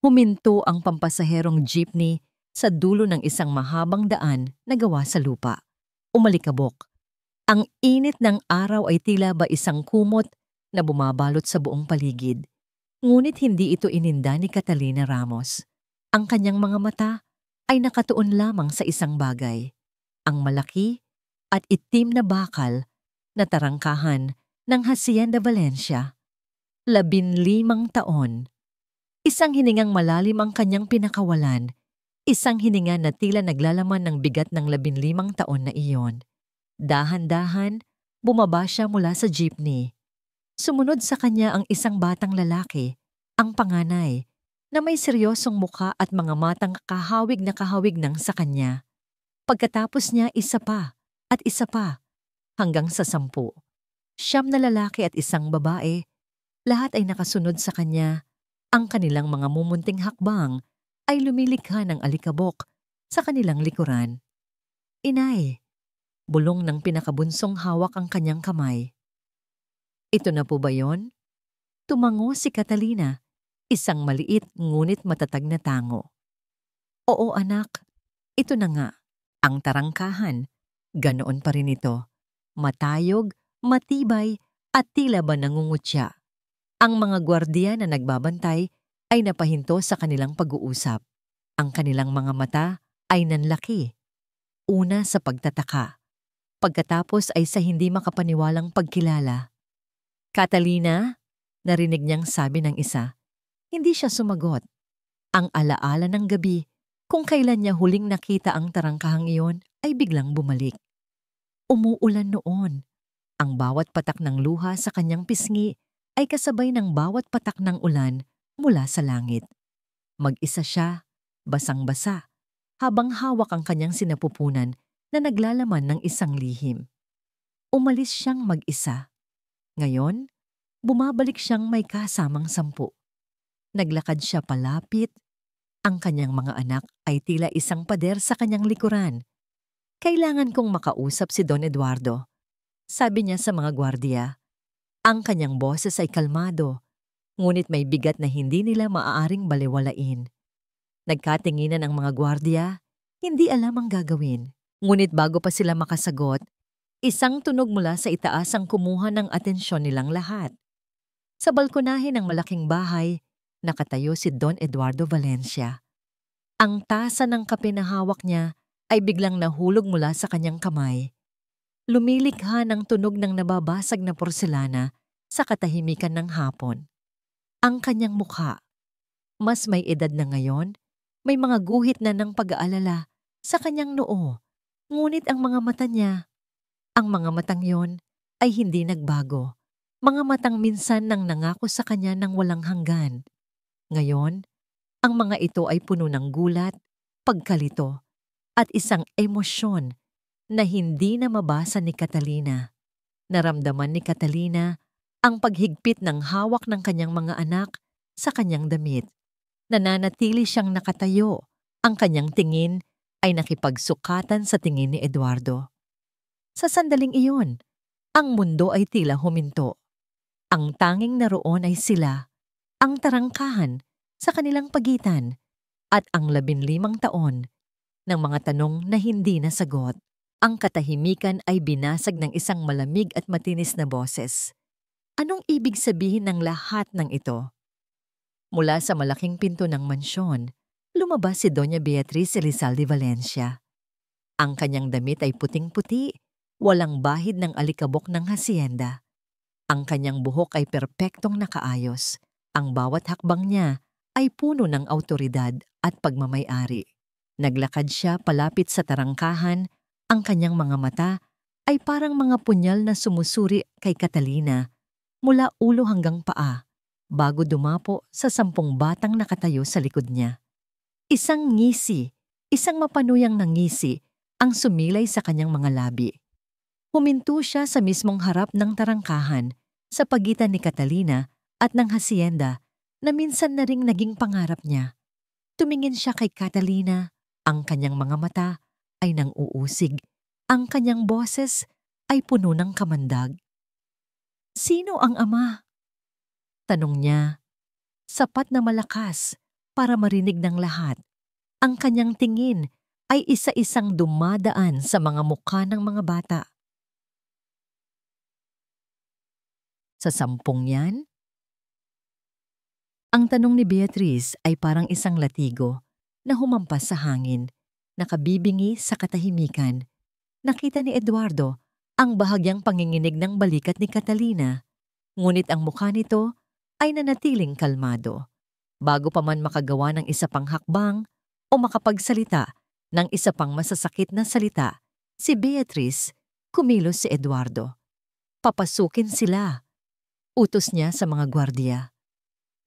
Huminto ang pampasaherong jeepney sa dulo ng isang mahabang daan na gawa sa lupa. Umalikabok. Ang init ng araw ay tila ba isang kumot na bumabalot sa buong paligid. Ngunit hindi ito ininda ni Catalina Ramos. Ang kanyang mga mata ay nakatuon lamang sa isang bagay. Ang malaki at itim na bakal na tarangkahan ng Hacienda Valencia. 15 taon. Isang hiningang malalim ang kanyang pinakawalan. Isang hininga na tila naglalaman ng bigat ng 15 taon na iyon. Dahan-dahan, bumaba siya mula sa jeepney. Sumunod sa kanya ang isang batang lalaki, ang panganay, na may seryosong mukha at mga matang kahawig ng sa kanya. Pagkatapos niya isa pa at isa pa, hanggang sa 10. 9 na lalaki at isang babae, lahat ay nakasunod sa kanya. Ang kanilang mga mumunting hakbang ay lumilikha ng alikabok sa kanilang likuran. Inay, bulong ng pinakabunsong hawak ang kanyang kamay. Ito na po ba yon? Tumango si Catalina, isang maliit ngunit matatag na tango. Oo anak, ito na nga, ang tarangkahan. Ganoon pa rin ito. Matayog, matibay at tila ba nangungutya. Ang mga gwardiya na nagbabantay ay napahinto sa kanilang pag-uusap. Ang kanilang mga mata ay nanlaki. Una sa pagtataka. Pagkatapos ay sa hindi makapaniwalang pagkilala. Catalina, narinig niyang sabi ng isa. Hindi siya sumagot. Ang alaala ng gabi, kung kailan niya huling nakita ang tarangkahang iyon, ay biglang bumalik. Umuulan noon. Ang bawat patak ng luha sa kanyang pisngi ay kasabay ng bawat patak ng ulan mula sa langit. Mag-isa siya, basang-basa, habang hawak ang kanyang sinapupunan na naglalaman ng isang lihim. Umalis siyang mag-isa. Ngayon, bumabalik siyang may kasamang 10. Naglakad siya palapit. Ang kanyang mga anak ay tila isang pader sa kanyang likuran. Kailangan kong makausap si Don Eduardo, sabi niya sa mga gwardiya. Ang kanyang boses ay kalmado, ngunit may bigat na hindi nila maaaring balewalain. Nagkatinginan ang mga gwardiya, hindi alam ang gagawin. Ngunit bago pa sila makasagot, isang tunog mula sa itaas ang kumuha ng atensyon nilang lahat. Sa balkonahe ng malaking bahay, nakatayo si Don Eduardo Valencia. Ang tasa ng kape na hawak niya ay biglang nahulog mula sa kanyang kamay. Lumilikha ng tunog ng nababasag na porselana sa katahimikan ng hapon. Ang kanyang mukha, mas may edad na ngayon, may mga guhit na ng pag-aalala sa kanyang noo. Ngunit ang mga mata niya, ang mga matang yon ay hindi nagbago. Mga matang minsan nang nangako sa kanya ng walang hanggan. Ngayon, ang mga ito ay puno ng gulat, pagkalito, at isang emosyon na hindi na mabasa ni Catalina. Naramdaman ni Catalina ang paghigpit ng hawak ng kanyang mga anak sa kanyang damit. Nananatili siyang nakatayo. Ang kanyang tingin ay nakipagsukatan sa tingin ni Eduardo. Sa sandaling iyon, ang mundo ay tila huminto. Ang tanging naroon ay sila, ang tarangkahan sa kanilang pagitan, at ang 15 taon ng mga tanong na hindi nasagot. Ang katahimikan ay binasag ng isang malamig at matinis na boses. Anong ibig sabihin ng lahat ng ito? Mula sa malaking pinto ng mansyon, lumabas si Doña Beatriz Elizalde Valencia. Ang kanyang damit ay puting-puti, walang bahid ng alikabok ng hacienda. Ang kanyang buhok ay perpektong nakaayos. Ang bawat hakbang niya ay puno ng awtoridad at pagmamay-ari. Naglakad siya palapit sa tarangkahan. Ang kanyang mga mata ay parang mga punyal na sumusuri kay Catalina mula ulo hanggang paa bago dumapo sa 10 batang nakatayo sa likod niya. Isang ngisi, isang mapanuyang na ngisi ang sumilay sa kanyang mga labi. Huminto siya sa mismong harap ng tarangkahan sa pagitan ni Catalina at ng hacienda na minsan na ring naging pangarap niya. Tumingin siya kay Catalina, ang kanyang mga mata ay nang-uusig. Ang kanyang boses ay puno ng kamandag. Sino ang ama? Tanong niya. Sapat na malakas, para marinig ng lahat. Ang kanyang tingin ay isa-isang dumadaan sa mga mukha ng mga bata. Sa 10 yan? Ang tanong ni Beatrice ay parang isang latigo na humampas sa hangin, nakabibingi sa katahimikan. Nakita ni Eduardo ang bahagyang panginginig ng balikat ni Catalina, ngunit ang mukha nito ay nanatiling kalmado. Bago pa man makagawa ng isa pang hakbang o makapagsalita ng isa pang masasakit na salita, si Beatrice kumilos si Eduardo. Papasukin sila. Utos niya sa mga gwardiya.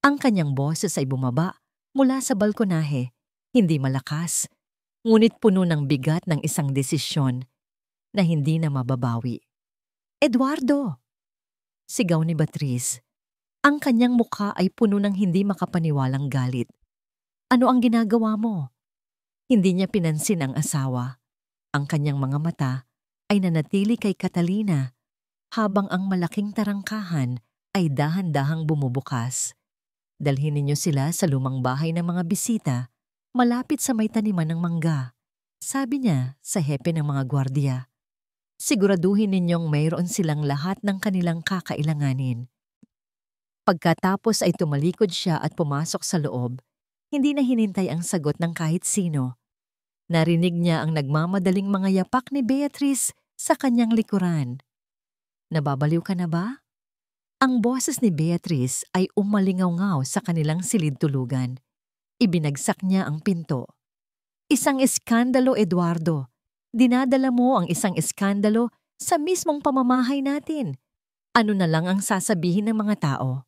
Ang kanyang boses ay bumaba mula sa balkonahe, hindi malakas, ngunit puno ng bigat ng isang desisyon na hindi na mababawi. "Eduardo!" Sigaw ni Beatrice. Ang kanyang mukha ay puno ng hindi makapaniwalang galit. "Ano ang ginagawa mo?" Hindi niya pinansin ang asawa. Ang kanyang mga mata ay nanatili kay Catalina habang ang malaking tarangkahan ay dahan-dahang bumubukas. "Dalhin ninyo sila sa lumang bahay ng mga bisita, malapit sa may taniman ng mangga," sabi niya sa hepe ng mga gwardiya. "Siguraduhin ninyong mayroon silang lahat ng kanilang kakailanganin." Pagkatapos ay tumalikod siya at pumasok sa loob. Hindi na hinintay ang sagot ng kahit sino. Narinig niya ang nagmamadaling mga yapak ni Beatrice sa kanyang likuran. "Nababaliw ka na ba?" Ang boses ni Beatrice ay umalingaw-ngaw sa kanilang silid-tulugan. Ibinagsak niya ang pinto. "Isang eskandalo, Eduardo. Dinadala mo ang isang eskandalo sa mismong pamamahay natin. Ano na lang ang sasabihin ng mga tao?"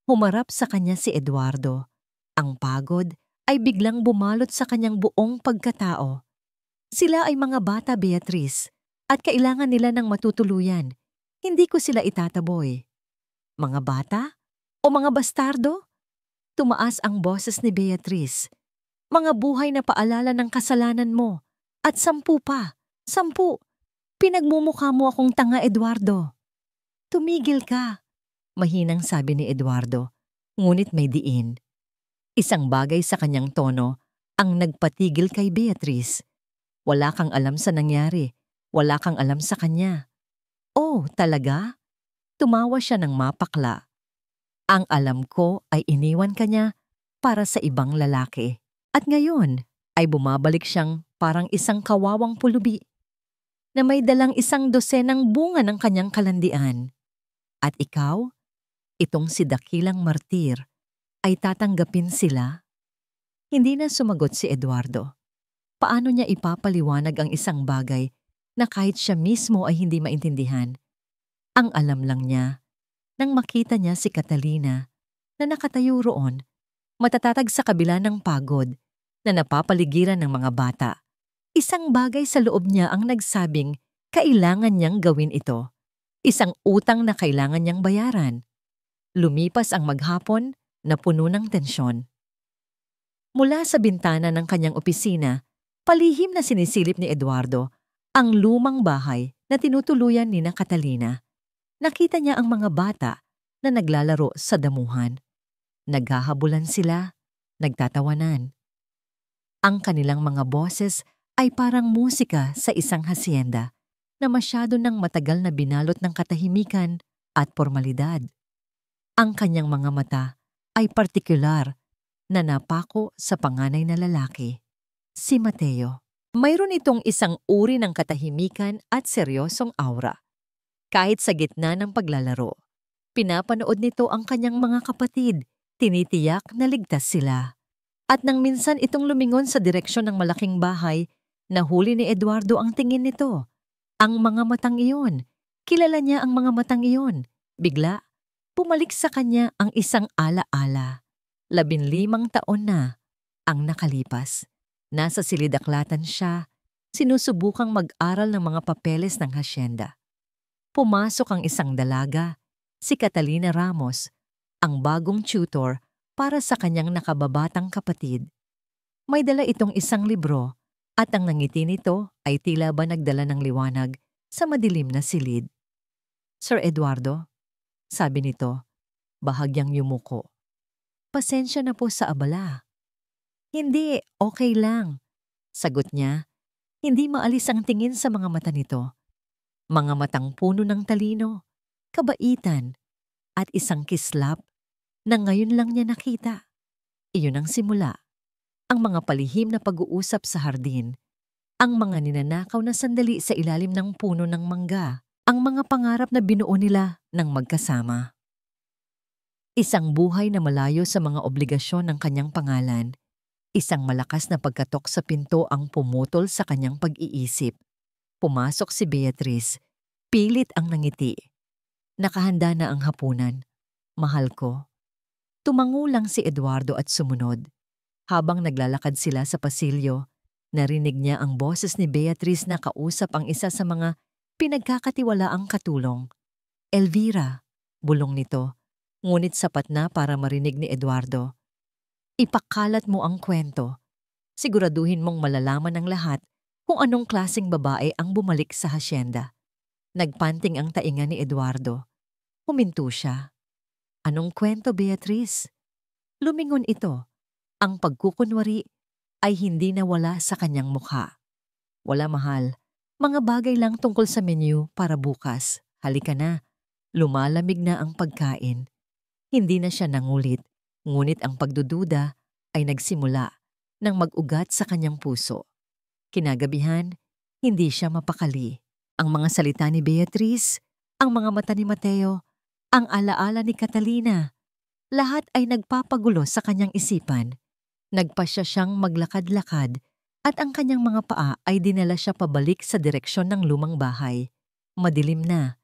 Humarap sa kanya si Eduardo. Ang pagod ay biglang bumalot sa kanyang buong pagkatao. "Sila ay mga bata, Beatrice, at kailangan nila ng matutuluyan. Hindi ko sila itataboy." "Mga bata? O mga bastardo?" Tumaas ang boses ni Beatrice. "Mga buhay na paalala ng kasalanan mo. At 10 pa. 10. Pinagmumukha mo akong tanga, Eduardo." "Tumigil ka," mahinang sabi ni Eduardo, ngunit may diin. Isang bagay sa kanyang tono ang nagpatigil kay Beatrice. "Wala kang alam sa nangyari. Wala kang alam sa kanya." "Oh, talaga?" Tumawa siya ng mapakla. "Ang alam ko ay iniwan ka niya para sa ibang lalaki. At ngayon ay bumabalik siyang parang isang kawawang pulubi na may dalang 100 bunga ng kanyang kalandian. At ikaw, itong si dakilang martir, ay tatanggapin sila?" Hindi na sumagot si Eduardo. Paano niya ipapaliwanag ang isang bagay na kahit siya mismo ay hindi maintindihan? Ang alam lang niya, nang makita niya si Catalina na nakatayo roon, matatatag sa kabila ng pagod, na napapaligiran ng mga bata. Isang bagay sa loob niya ang nagsabing kailangan niyang gawin ito. Isang utang na kailangan niyang bayaran. Lumipas ang maghapon na puno ng tensyon. Mula sa bintana ng kanyang opisina, palihim na sinisilip ni Eduardo ang lumang bahay na tinutuluyan ni Catalina. Nakita niya ang mga bata na naglalaro sa damuhan. Naghahabulan sila, nagtatawanan. Ang kanilang mga boses ay parang musika sa isang hasyenda na masyado nang matagal na binalot ng katahimikan at formalidad. Ang kanyang mga mata ay partikular na napako sa panganay na lalaki, si Mateo. Mayroon itong isang uri ng katahimikan at seryosong aura. Kahit sa gitna ng paglalaro, pinapanood nito ang kanyang mga kapatid, tinitiyak na ligtas sila. At nang minsan itong lumingon sa direksyon ng malaking bahay, nahuli ni Eduardo ang tingin nito. Ang mga matang iyon. Kilala niya ang mga matang iyon. Bigla, pumalik sa kanya ang isang ala-ala. 15 taon na ang nakalipas. Nasa silidaklatan siya, sinusubukang mag-aral ng mga papeles ng hasyenda. Pumasok ang isang dalaga, si Catalina Ramos, ang bagong tutor para sa kanyang nakababatang kapatid. May dala itong isang libro at ang nangiti nito ay tila ba nagdala ng liwanag sa madilim na silid. "Sir Eduardo," sabi nito, bahagyang yumuko. "Pasensya na po sa abala. Hindi, okay lang. Sagot niya, hindi maalis ang tingin sa mga mata nito. Mga matang puno ng talino, kabaitan, at isang kislap na ngayon lang niya nakita. Iyon ang simula. Ang mga palihim na pag-uusap sa hardin, ang mga ninanakaw na sandali sa ilalim ng puno ng mangga, ang mga pangarap na binuo nila ng magkasama. Isang buhay na malayo sa mga obligasyon ng kanyang pangalan, isang malakas na pagkatok sa pinto ang pumutol sa kanyang pag-iisip. Pumasok si Beatrice, pilit ang nangiti. Nakahanda na ang hapunan. Mahal ko. Tumango lang si Eduardo at sumunod. Habang naglalakad sila sa pasilyo, narinig niya ang boses ni Beatrice na kausap ang isa sa mga pinagkakatiwalaang katulong. Elvira, bulong nito, ngunit sapat na para marinig ni Eduardo. Ipakalat mo ang kwento. Siguraduhin mong malalaman ng lahat kung anong klaseng babae ang bumalik sa hasyenda. Nagpanting ang tainga ni Eduardo. Huminto siya. Anong kwento, Beatrice? Lumingon ito. Ang pagkukunwari ay hindi nawala sa kanyang mukha. Wala, mahal. Mga bagay lang tungkol sa menu para bukas. Halika na. Lumalamig na ang pagkain. Hindi na siya nangulit, ngunit ang pagdududa ay nagsimula nang mag-ugat sa kanyang puso. Kinagabihan, hindi siya mapakali. Ang mga salita ni Beatrice, ang mga mata ni Mateo, ang alaala ni Catalina, lahat ay nagpapagulo sa kanyang isipan. Nagpasya siyang maglakad-lakad at ang kanyang mga paa ay dinala siya pabalik sa direksyon ng lumang bahay. Madilim na.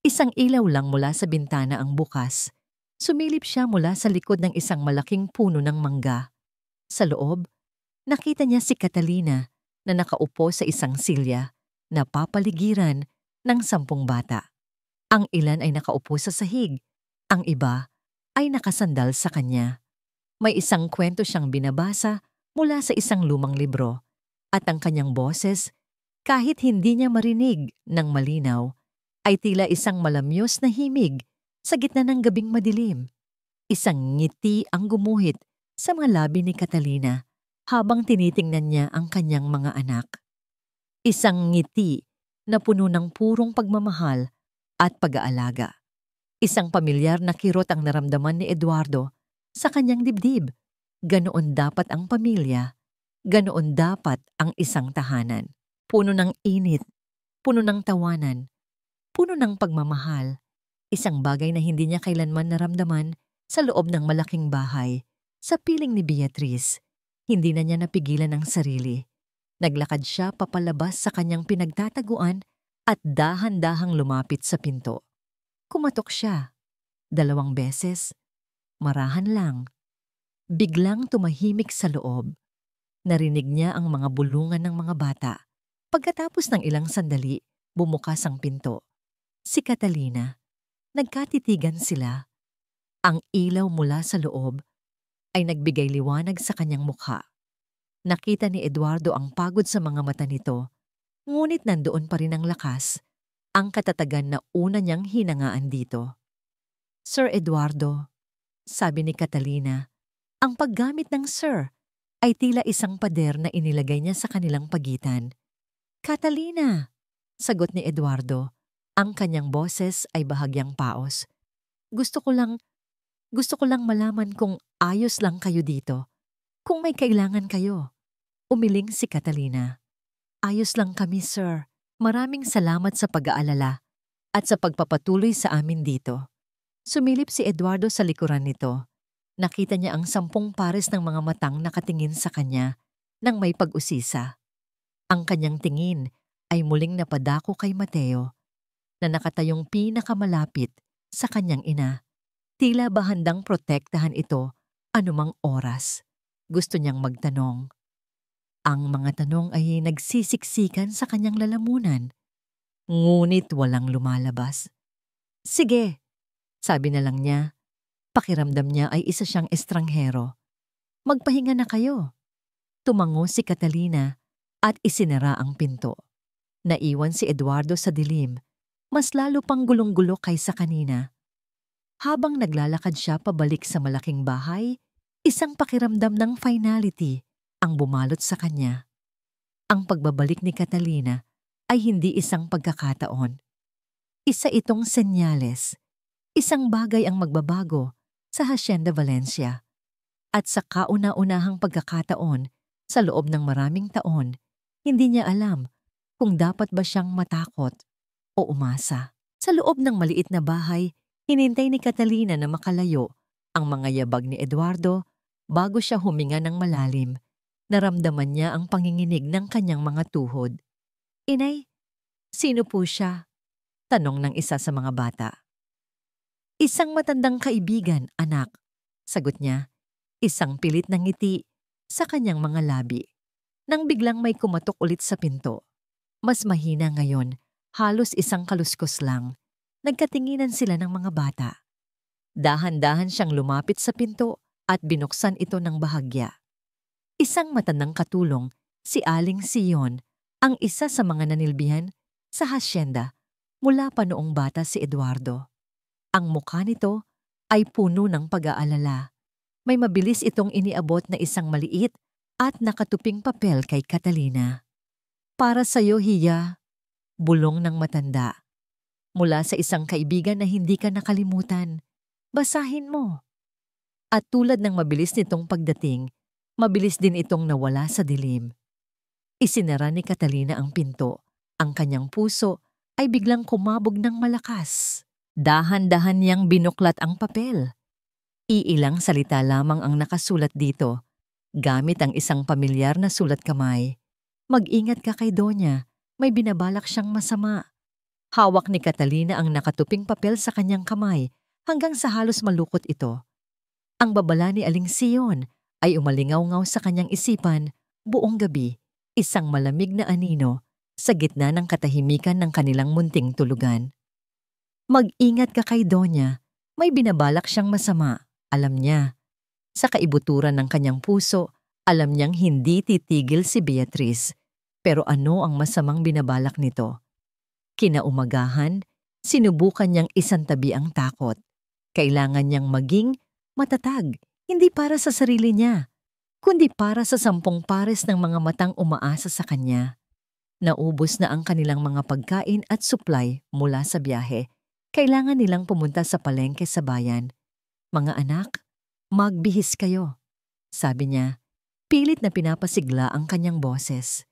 Isang ilaw lang mula sa bintana ang bukas. Sumilip siya mula sa likod ng isang malaking puno ng mangga. Sa loob, nakita niya si Catalina na nakaupo sa isang silya na papaligiran ng 10 bata. Ang ilan ay nakaupo sa sahig, ang iba ay nakasandal sa kanya. May isang kwento siyang binabasa mula sa isang lumang libro at ang kanyang boses, kahit hindi niya marinig ng malinaw, ay tila isang malamyos na himig sa gitna ng gabing madilim. Isang ngiti ang gumuhit sa mga labi ni Catalina habang tinitingnan niya ang kanyang mga anak. Isang ngiti na puno ng purong pagmamahal at pag-aalaga. Isang pamilyar na kirot ang naramdaman ni Eduardo sa kanyang dibdib. Ganoon dapat ang pamilya. Ganoon dapat ang isang tahanan. Puno ng init, puno ng tawanan, puno ng pagmamahal. Isang bagay na hindi niya kailanman naramdaman sa loob ng malaking bahay. Sa piling ni Beatrice, hindi na niya napigilan ang sarili. Naglakad siya papalabas sa kanyang pinagtataguan at dahan-dahang lumapit sa pinto. Kumatok siya. 2 beses. Marahan lang. Biglang tumahimik sa loob. Narinig niya ang mga bulungan ng mga bata. Pagkatapos ng ilang sandali, bumukas ang pinto. Si Catalina. Nagkatitigan sila. Ang ilaw mula sa loob ay nagbigay liwanag sa kanyang mukha. Nakita ni Eduardo ang pagod sa mga mata nito, ngunit nandoon pa rin ang lakas, ang katatagan na una niyang hinangaan dito. Sir Eduardo, sabi ni Catalina, ang paggamit ng sir ay tila isang pader na inilagay niya sa kanilang pagitan. Catalina, sagot ni Eduardo. Ang kanyang boses ay bahagyang paos. Gusto ko lang malaman kung ayos lang kayo dito. Kung may kailangan kayo. Umiling si Catalina. Ayos lang kami, sir. Maraming salamat sa pag-aalala at sa pagpapatuloy sa amin dito. Sumilip si Eduardo sa likuran nito. Nakita niya ang 10 pares ng mga matang nakatingin sa kanya nang may pag-usisa. Ang kanyang tingin ay muling napadako kay Mateo, na nakatayong pinakamalapit sa kanyang ina. Tila ba handang protektahan ito anumang oras. Gusto niyang magtanong. Ang mga tanong ay nagsisiksikan sa kanyang lalamunan. Ngunit walang lumalabas. Sige, sabi na lang niya. Pakiramdam niya ay isa siyang estranghero. Magpahinga na kayo. Tumango si Catalina at isinara ang pinto. Naiwan si Eduardo sa dilim. Mas lalo pang gulong-gulo kaysa kanina. Habang naglalakad siya pabalik sa malaking bahay, isang pakiramdam ng finality ang bumalot sa kanya. Ang pagbabalik ni Catalina ay hindi isang pagkakataon. Isa itong senyales. Isang bagay ang magbabago sa Hacienda Valencia. At sa kauna-unahang pagkakataon, sa loob ng maraming taon, hindi niya alam kung dapat ba siyang matakot o umasa. Sa loob ng maliit na bahay, hinintay ni Catalina na makalayo ang mga yabag ni Eduardo bago siya huminga ng malalim. Naramdaman niya ang panginginig ng kanyang mga tuhod. "Inay, sino po siya?" tanong ng isa sa mga bata. "Isang matandang kaibigan, anak," sagot niya, isang pilit na ngiti sa kanyang mga labi. Nang biglang may kumatok ulit sa pinto. Mas mahina ngayon, halos isang kaluskos lang. Nagkatinginan sila ng mga bata. Dahan-dahan siyang lumapit sa pinto at binuksan ito ng bahagya. Isang matandang katulong, si Aling Sion, ang isa sa mga nanilbihan sa hasyenda mula pa noong bata si Eduardo. Ang mukha nito ay puno ng pag-aalala. May mabilis itong iniabot na isang maliit at nakatuping papel kay Catalina. "Para sa'yo, Hiya," bulong ng matanda. "Mula sa isang kaibigan na hindi ka nakalimutan. Basahin mo." At tulad ng mabilis nitong pagdating, mabilis din itong nawala sa dilim. Isinara ni Catalina ang pinto. Ang kanyang puso ay biglang kumabog ng malakas. Dahan-dahan niyang binuklat ang papel. Iilang salita lamang ang nakasulat dito, gamit ang isang pamilyar na sulat kamay. "Mag-ingat ka kay Donya, may binabalak siyang masama." Hawak ni Catalina ang nakatuping papel sa kanyang kamay hanggang sa halos malukot ito. Ang babala ni Aling Sion ay umalingaw-ngaw sa kanyang isipan buong gabi, isang malamig na anino sa gitna ng katahimikan ng kanilang munting tulugan. "Mag-ingat ka kay Donya, may binabalak siyang masama." Alam niya. Sa kaibuturan ng kanyang puso, alam niyang hindi titigil si Beatriz. Pero ano ang masamang binabalak nito? Kinaumagahan, sinubukan niyang isantabi ang takot. Kailangan niyang maging matatag, hindi para sa sarili niya, kundi para sa 10 pares ng mga matang umaasa sa kanya. Naubos na ang kanilang mga pagkain at supply mula sa biyahe. Kailangan nilang pumunta sa palengke sa bayan. "Mga anak, magbihis kayo," sabi niya. Pilit na pinapasigla ang kanyang boses.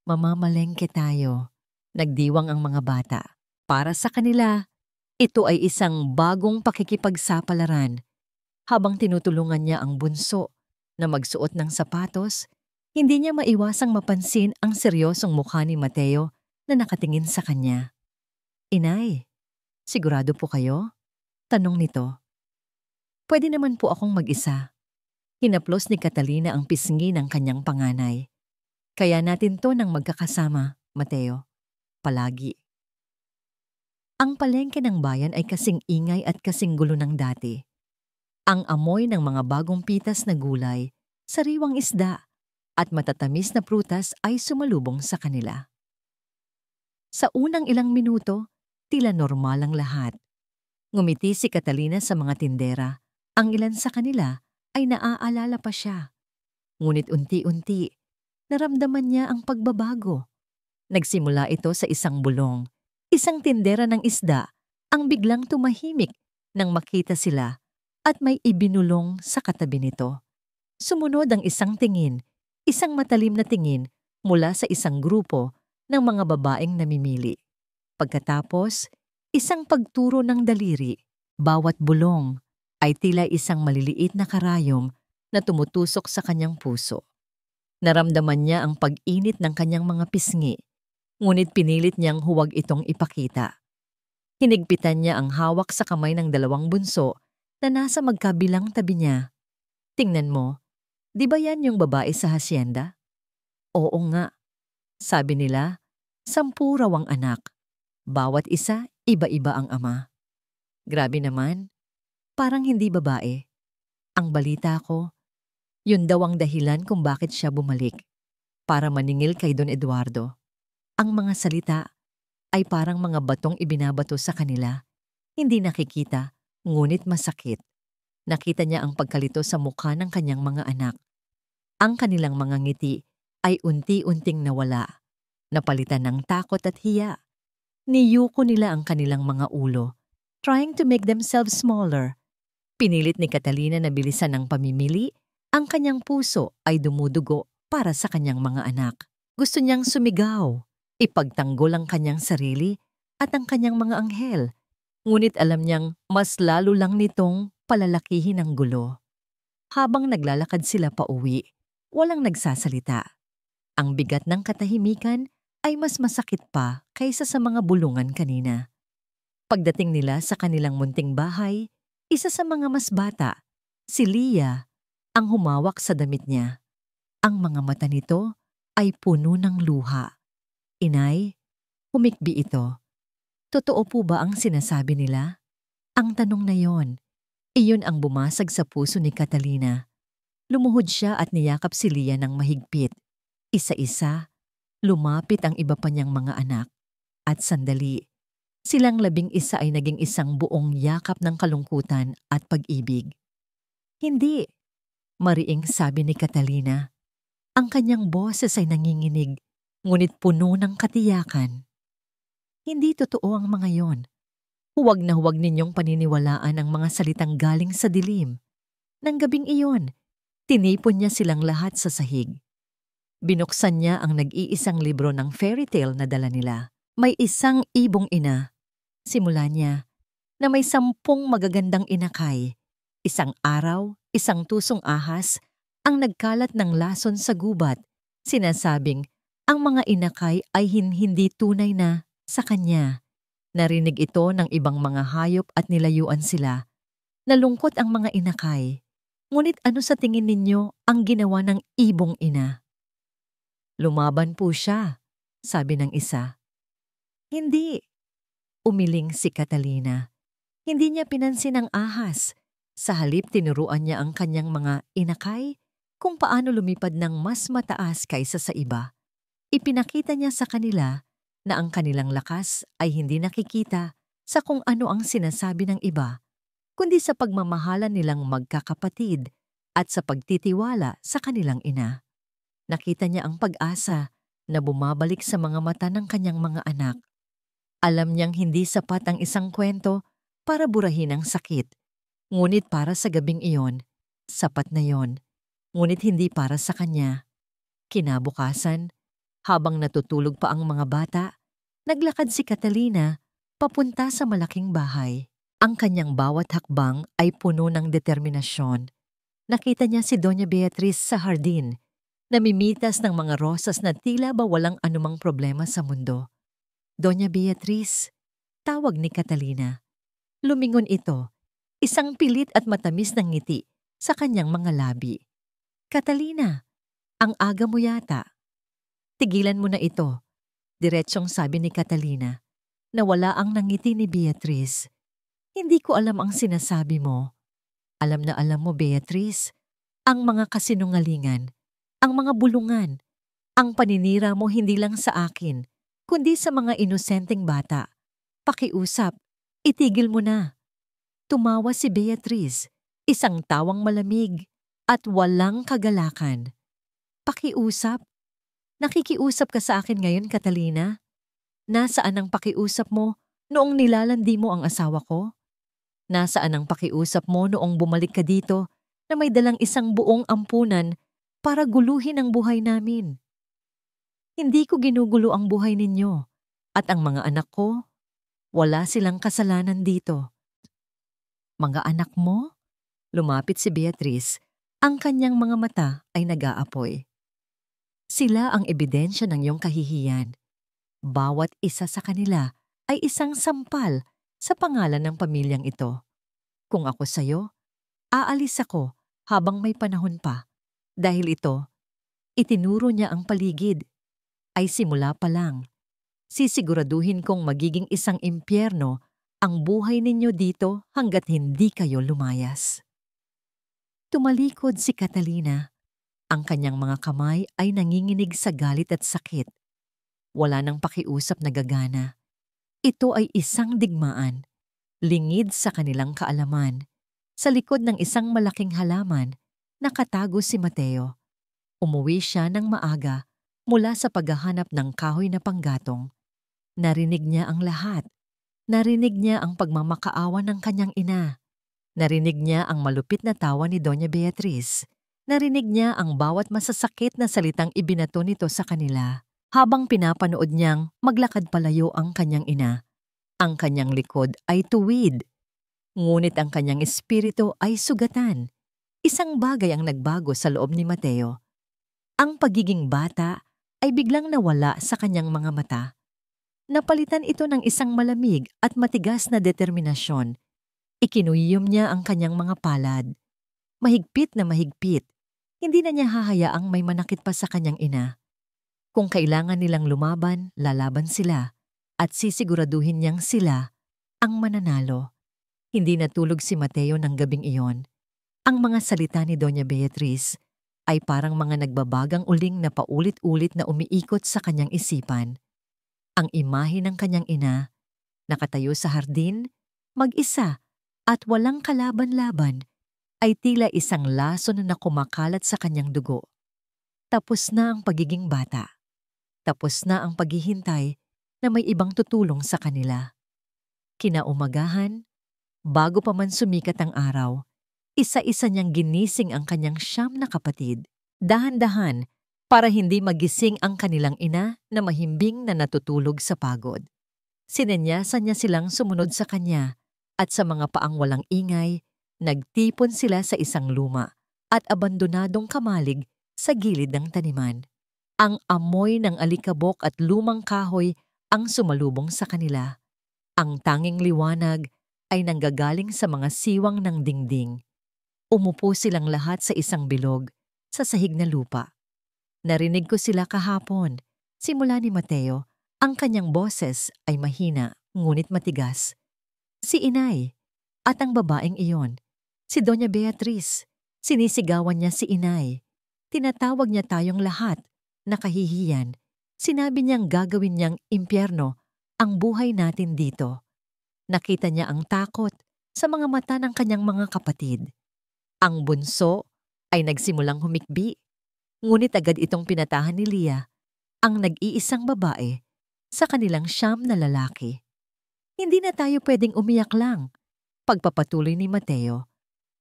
"Mamamalengke tayo." Nagdiwang ang mga bata. Para sa kanila, ito ay isang bagong pakikipagsapalaran. Habang tinutulungan niya ang bunso na magsuot ng sapatos, hindi niya maiwasang mapansin ang seryosong mukha ni Mateo na nakatingin sa kanya. "Inay, sigurado po kayo?" tanong nito. "Pwede naman po akong mag-isa." Hinaplos ni Catalina ang pisngi ng kanyang panganay. "Kaya natin to ng magkakasama, Mateo. Palagi." Ang palengke ng bayan ay kasing ingay at kasing gulo ng dati. Ang amoy ng mga bagong pitas na gulay, sariwang isda, at matatamis na prutas ay sumalubong sa kanila. Sa unang ilang minuto, tila normal ang lahat. Ngumiti si Catalina sa mga tindera. Ang ilan sa kanila ay naaalala pa siya. Ngunit unti-unti, naramdaman niya ang pagbabago. Nagsimula ito sa isang bulong. Isang tindera ng isda ang biglang tumahimik nang makita sila at may ibinulong sa katabi nito. Sumunod ang isang tingin, isang matalim na tingin mula sa isang grupo ng mga babaeng namimili. Pagkatapos, isang pagturo ng daliri. Bawat bulong ay tila isang maliliit na karayom na tumutusok sa kanyang puso. Naramdaman niya ang pag-init ng kanyang mga pisngi, ngunit pinilit niyang huwag itong ipakita. Hinigpitan niya ang hawak sa kamay ng 2 bunso na nasa magkabilang tabi niya. "Tingnan mo, di ba yan yung babae sa hasyenda?" "Oo nga," sabi nila. 10 raw ang anak. Bawat isa, iba-iba ang ama. "Grabe naman. Parang hindi babae. Ang balita ko, yun daw ang dahilan kung bakit siya bumalik. Para maningil kay Don Eduardo." Ang mga salita ay parang mga batong ibinabato sa kanila. Hindi nakikita, ngunit masakit. Nakita niya ang pagkalito sa mukha ng kanyang mga anak. Ang kanilang mga ngiti ay unti-unting nawala, napalitan ng takot at hiya. Niyuko nila ang kanilang mga ulo, trying to make themselves smaller. Pinilit ni Catalina na bilisan ang pamimili. Ang kanyang puso ay dumudugo para sa kanyang mga anak. Gusto niyang sumigaw, ipagtanggol ang kanyang sarili at ang kanyang mga anghel. Ngunit alam niyang mas lalo lang nitong palalakihin ang gulo. Habang naglalakad sila pauwi, walang nagsasalita. Ang bigat ng katahimikan ay mas masakit pa kaysa sa mga bulungan kanina. Pagdating nila sa kanilang munting bahay, isa sa mga mas bata, si Leah, ang humawak sa damit niya. Ang mga mata nito ay puno ng luha. Inay, humikbi ito. Totoo po ba ang sinasabi nila? Ang tanong na yon, iyon ang bumasag sa puso ni Catalina. Lumuhod siya at niyakap si Leah ng mahigpit. Isa-isa, lumapit ang iba pa niyang mga anak. At sandali, silang 11 ay naging isang buong yakap ng kalungkutan at pag-ibig. Hindi, mariing sabi ni Catalina. Ang kanyang boses ay nanginginig, ngunit puno ng katiyakan. Hindi totoo ang mga yon. Huwag na huwag ninyong paniniwalaan ang mga salitang galing sa dilim. Nang gabing iyon, tinipon niya silang lahat sa sahig. Binuksan niya ang nag-iisang libro ng fairy tale na dala nila. May isang ibong ina. Simula niya na may 10 magagandang inakay. Isang araw, isang tusong ahas ang nagkalat ng lason sa gubat. Sinasabing ang mga inakay ay hindi tunay na sa kanya. Narinig ito ng ibang mga hayop at nilayuan sila. Nalungkot ang mga inakay. Ngunit ano sa tingin ninyo ang ginawa ng ibong ina? Lumaban po siya, sabi ng isa. Hindi. Umiling si Catalina. Hindi niya pinansin ang ahas. Sa halip tinuruan niya ang kanyang mga inakay kung paano lumipad ng mas mataas kaysa sa iba. Ipinakita niya sa kanila na ang kanilang lakas ay hindi nakikita sa kung ano ang sinasabi ng iba, kundi sa pagmamahalan nilang magkakapatid at sa pagtitiwala sa kanilang ina. Nakita niya ang pag-asa na bumabalik sa mga mata ng kanyang mga anak. Alam niyang hindi sapat ang isang kwento para burahin ang sakit. Ngunit para sa gabing iyon, sapat na yon. Ngunit hindi para sa kanya. Kinabukasan, habang natutulog pa ang mga bata, naglakad si Catalina papunta sa malaking bahay. Ang kanyang bawat hakbang ay puno ng determinasyon. Nakita niya si Doña Beatriz sa hardin, namimitas ng mga rosas na tila ba walang anumang problema sa mundo. Doña Beatriz, tawag ni Catalina. Lumingon ito, isang pilit at matamis na ngiti sa kanyang mga labi. Catalina, ang aga mo yata. Tigilan mo na ito, diretsong sabi ni Catalina. Nawala ang nangiti ni Beatriz. Hindi ko alam ang sinasabi mo. Alam na alam mo, Beatriz, ang mga kasinungalingan, ang mga bulungan, ang paninira mo hindi lang sa akin, kundi sa mga inosenteng bata. Pakiusap, itigil mo na. Tumawa si Beatriz, isang tawang malamig at walang kagalakan. Pakiusap? Nakikiusap ka sa akin ngayon, Catalina? Nasaan ang pakiusap mo noong nilalandi mo ang asawa ko? Nasaan ang pakiusap mo noong bumalik ka dito na may dalang isang buong ampunan para guluhin ang buhay namin? Hindi ko ginugulo ang buhay ninyo at ang mga anak ko, wala silang kasalanan dito. Mga anak mo? Lumapit si Beatriz, ang kanyang mga mata ay nag-aapoy. Sila ang ebidensya ng iyong kahihiyan. Bawat isa sa kanila ay isang sampal sa pangalan ng pamilyang ito. Kung ako sa'yo, aalis ako habang may panahon pa. Dahil ito, itinuro niya ang paligid. Ay simula pa lang. Sisiguraduhin kong magiging isang impyerno ang buhay ninyo dito hanggat hindi kayo lumayas. Tumalikod si Catalina. Ang kanyang mga kamay ay nanginginig sa galit at sakit. Wala nang pakiusap na gagana. Ito ay isang digmaan, lingid sa kanilang kaalaman. Sa likod ng isang malaking halaman, nakatago si Mateo. Umuwi siya ng maaga mula sa paghahanap ng kahoy na panggatong. Narinig niya ang lahat. Narinig niya ang pagmamakaawa ng kanyang ina. Narinig niya ang malupit na tawa ni Doña Beatriz. Narinig niya ang bawat masasakit na salitang ibinato nito sa kanila habang pinapanood niyang maglakad palayo ang kanyang ina. Ang kanyang likod ay tuwid, ngunit ang kanyang espiritu ay sugatan. Isang bagay ang nagbago sa loob ni Mateo. Ang pagiging bata ay biglang nawala sa kanyang mga mata. Napalitan ito ng isang malamig at matigas na determinasyon. Ikinuyom niya ang kanyang mga palad. Mahigpit na mahigpit. Hindi na niya hahayaang may manakit pa sa kanyang ina. Kung kailangan nilang lumaban, lalaban sila. At sisiguraduhin niyang sila ang mananalo. Hindi natulog si Mateo ng gabing iyon. Ang mga salita ni Doña Beatriz ay parang mga nagbabagang uling na paulit-ulit na umiikot sa kanyang isipan. Ang imahe ng kanyang ina, nakatayo sa hardin, mag-isa at walang kalaban-laban, ay tila isang laso na kumakalat sa kanyang dugo. Tapos na ang pagiging bata. Tapos na ang paghihintay na may ibang tutulong sa kanila. Kinaumagahan, bago pa man sumikat ang araw, isa-isa niyang ginising ang kanyang 9 na kapatid. Dahan-dahan, para hindi magising ang kanilang ina na mahimbing na natutulog sa pagod. Sinenyasan niya silang sumunod sa kanya at sa mga paang walang ingay, nagtipon sila sa isang luma at abandonadong kamalig sa gilid ng taniman. Ang amoy ng alikabok at lumang kahoy ang sumalubong sa kanila. Ang tanging liwanag ay nanggagaling sa mga siwang ng dingding. Umupo silang lahat sa isang bilog sa sahig na lupa. Narinig ko sila kahapon. Simula ni Mateo, ang kanyang boses ay mahina ngunit matigas. Si Inay at ang babaeng iyon, si Doña Beatriz. Sinisigawan niya si Inay. Tinatawag niya tayong lahat na kahihiyan. Sinabi niyang gagawin niyang impyerno ang buhay natin dito. Nakita niya ang takot sa mga mata ng kanyang mga kapatid. Ang bunso ay nagsimulang humikbi. Ngunit agad itong pinatahan ni Leah, ang nag-iisang babae, sa kanilang 9 na lalaki. Hindi na tayo pwedeng umiyak lang. Pagpapatuloy ni Mateo,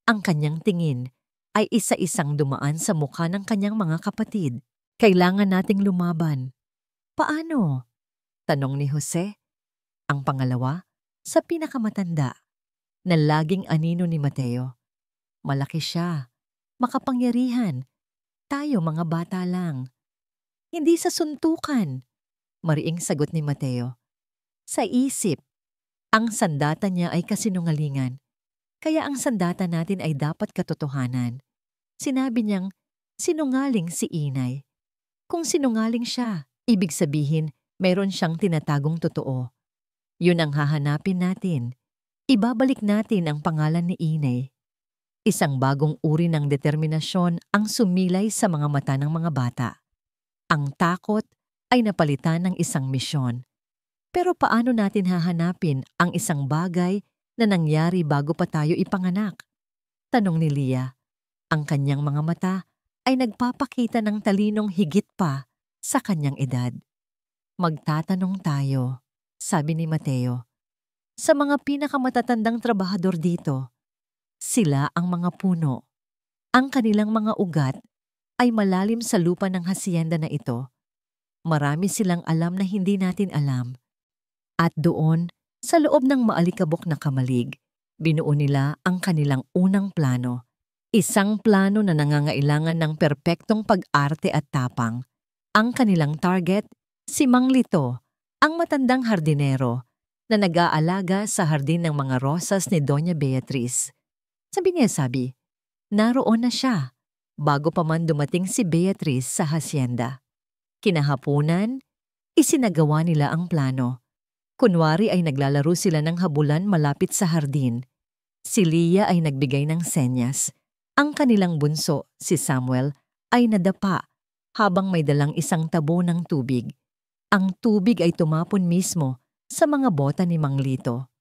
ang kanyang tingin ay isa-isang dumaan sa mukha ng kanyang mga kapatid. Kailangan nating lumaban. Paano? Tanong ni Jose. Ang pangalawa, sa pinakamatanda, na laging anino ni Mateo. Malaki siya, makapangyarihan. Tayo mga bata lang. Hindi sa suntukan, mariing sagot ni Mateo. Sa isip. Ang sandata niya ay kasinungalingan, kaya ang sandata natin ay dapat katotohanan. Sinabi niyang sinungaling si Inay. Kung sinungaling siya, ibig sabihin mayroon siyang tinatagong totoo. Yun ang hahanapin natin. Ibabalik natin ang pangalan ni Inay. Isang bagong uri ng determinasyon ang sumilay sa mga mata ng mga bata. Ang takot ay napalitan ng isang misyon. Pero paano natin hahanapin ang isang bagay na nangyari bago pa tayo ipanganak? Tanong ni Leah. Ang kanyang mga mata ay nagpapakita ng talinong higit pa sa kanyang edad. Magtatanong tayo, sabi ni Mateo, sa mga pinakamatatandang trabahador dito. Sila ang mga puno. Ang kanilang mga ugat ay malalim sa lupa ng hasyenda na ito. Marami silang alam na hindi natin alam. At doon, sa loob ng maalikabok na kamalig, binuo nila ang kanilang unang plano. Isang plano na nangangailangan ng perpektong pag-arte at tapang. Ang kanilang target, si Mang Lito, ang matandang hardinero na nag-aalaga sa hardin ng mga rosas ni Doña Beatriz. Sabi, naroon na siya bago pa man dumating si Beatriz sa hasyenda. Kinahapunan, isinagawa nila ang plano. Kunwari ay naglalaro sila ng habulan malapit sa hardin. Si Leah ay nagbigay ng senyas. Ang kanilang bunso, si Samuel, ay nadapa habang may dalang isang tabo ng tubig. Ang tubig ay tumapon mismo sa mga bota ni Mang Lito.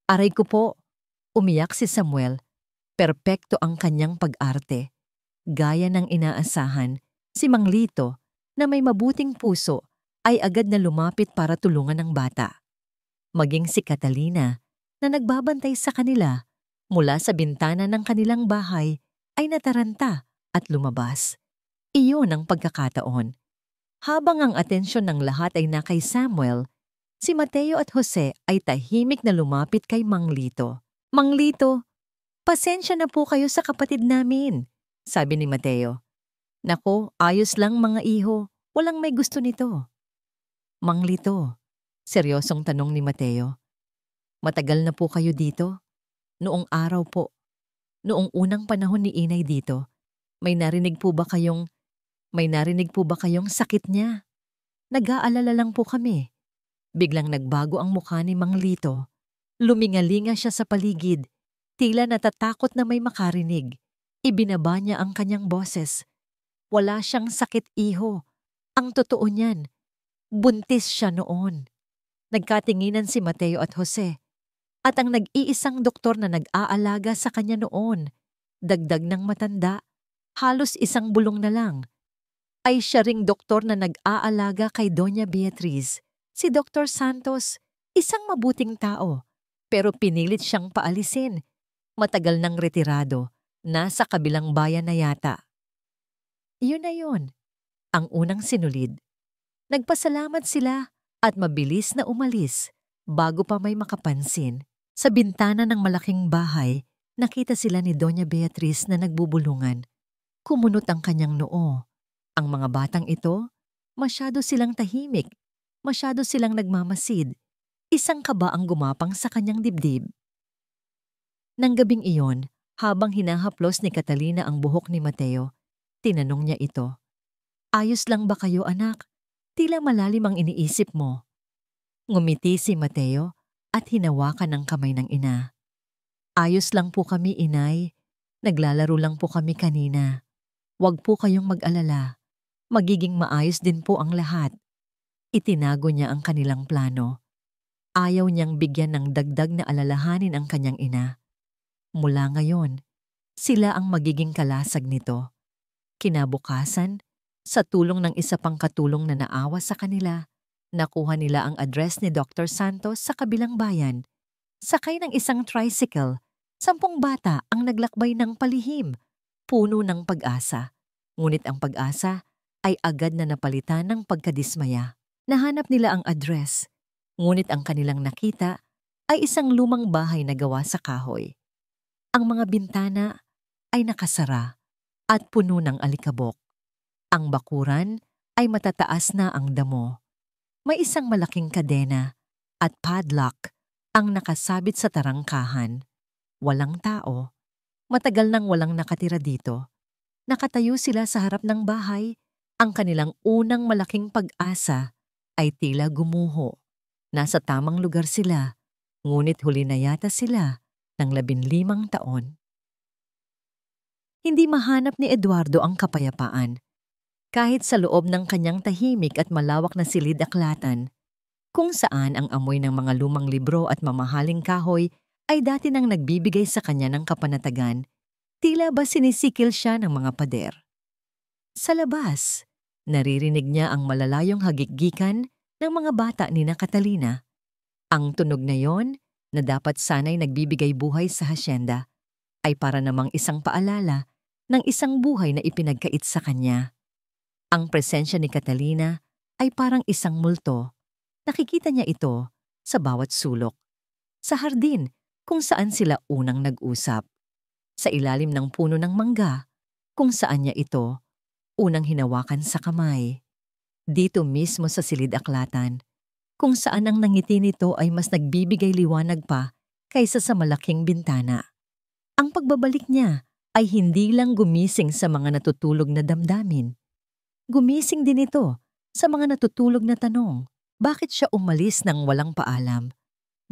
Aray ko po, umiyak si Samuel. Perpekto ang kanyang pag-arte. Gaya ng inaasahan, Si Mang Lito, na may mabuting puso, ay agad na lumapit para tulungan ang bata. Maging si Catalina, na nagbabantay sa kanila mula sa bintana ng kanilang bahay, ay nataranta at lumabas. Iyon ang pagkakataon. Habang ang atensyon ng lahat ay na kay Samuel, si Mateo at Jose ay tahimik na lumapit kay Mang Lito. Mang Lito, pasensya na po kayo sa kapatid namin, sabi ni Mateo. Nako, ayos lang mga iho, walang may gusto nito. Mang Lito, seryosong tanong ni Mateo. Matagal na po kayo dito? Noong araw po, noong unang panahon ni Inay dito, may narinig po ba kayong sakit niya? Nag-aalala lang po kami. Biglang nagbago ang mukha ni Mang Lito. Lumingalinga siya sa paligid, tila natatakot na may makarinig. Ibinaba niya ang kanyang boses. Wala siyang sakit, iho. Ang totoo niyan, buntis siya noon. Nagkatinginan si Mateo at Jose. At ang nag-iisang doktor na nag-aalaga sa kanya noon, dagdag ng matanda, halos isang bulong na lang, ay siya ring doktor na nag-aalaga kay Doña Beatriz, si Dr. Santos, isang mabuting tao, pero pinilit siyang paalisin. Matagal nang retirado, nasa kabilang bayan na yata. Iyon na yun, ang unang sinulid. Nagpasalamat sila at mabilis na umalis bago pa may makapansin. Sa bintana ng malaking bahay, nakita sila ni Doña Beatriz na nagbubulungan. Kumunot ang kanyang noo. Ang mga batang ito, masyado silang tahimik, masyado silang nagmamasid. Isang kaba ang gumapang sa kanyang dibdib. Nang gabing iyon, habang hinahaplos ni Catalina ang buhok ni Mateo, tinanong niya ito. Ayos lang ba kayo, anak? Tila malalim ang iniisip mo. Ngumiti si Mateo at hinawakan ang kamay ng ina. Ayos lang po kami, inay. Naglalaro lang po kami kanina. Huwag po kayong mag-alala. Magiging maayos din po ang lahat. Itinago niya ang kanilang plano. Ayaw niyang bigyan ng dagdag na alalahanin ang kanyang ina. Mula ngayon, sila ang magiging kalasag nito. Kinabukasan, sa tulong ng isa pang katulong na naawa sa kanila, nakuha nila ang address ni Dr. Santos sa kabilang bayan. Sakay ng isang tricycle, 10 bata ang naglakbay ng palihim, puno ng pag-asa. Ngunit ang pag-asa ay agad na napalitan ng pagkadismaya. Nahanap nila ang address, ngunit ang kanilang nakita ay isang lumang bahay na gawa sa kahoy. Ang mga bintana ay nakasara at puno ng alikabok. Ang bakuran ay matataas na ang damo. May isang malaking kadena at padlock ang nakasabit sa tarangkahan. Walang tao. Matagal nang walang nakatira dito. Nakatayo sila sa harap ng bahay. Ang kanilang unang malaking pag-asa ay tila gumuho. Nasa tamang lugar sila, ngunit huli na yata sila ng 15 taon. Hindi mahanap ni Eduardo ang kapayapaan. Kahit sa loob ng kanyang tahimik at malawak na silid-aklatan, kung saan ang amoy ng mga lumang libro at mamahaling kahoy ay dati nang nagbibigay sa kanya ng kapanatagan, tila ba sinisikil siya ng mga pader. Sa labas, naririnig niya ang malalayong hagikgikan ng mga bata ni na Catalina. Ang tunog na yon, na dapat sana'y nagbibigay buhay sa hasyenda, ay para namang isang paalala ng isang buhay na ipinagkait sa kanya. Ang presensya ni Catalina ay parang isang multo. Nakikita niya ito sa bawat sulok. Sa hardin kung saan sila unang nag-usap. Sa ilalim ng puno ng mangga kung saan niya ito unang hinawakan sa kamay. Dito mismo sa silid-aklatan kung saan ang nangiti nito ay mas nagbibigay liwanag pa kaysa sa malaking bintana. Ang pagbabalik niya ay hindi lang gumising sa mga natutulog na damdamin. Gumising din ito sa mga natutulog na tanong. Bakit siya umalis nang walang paalam?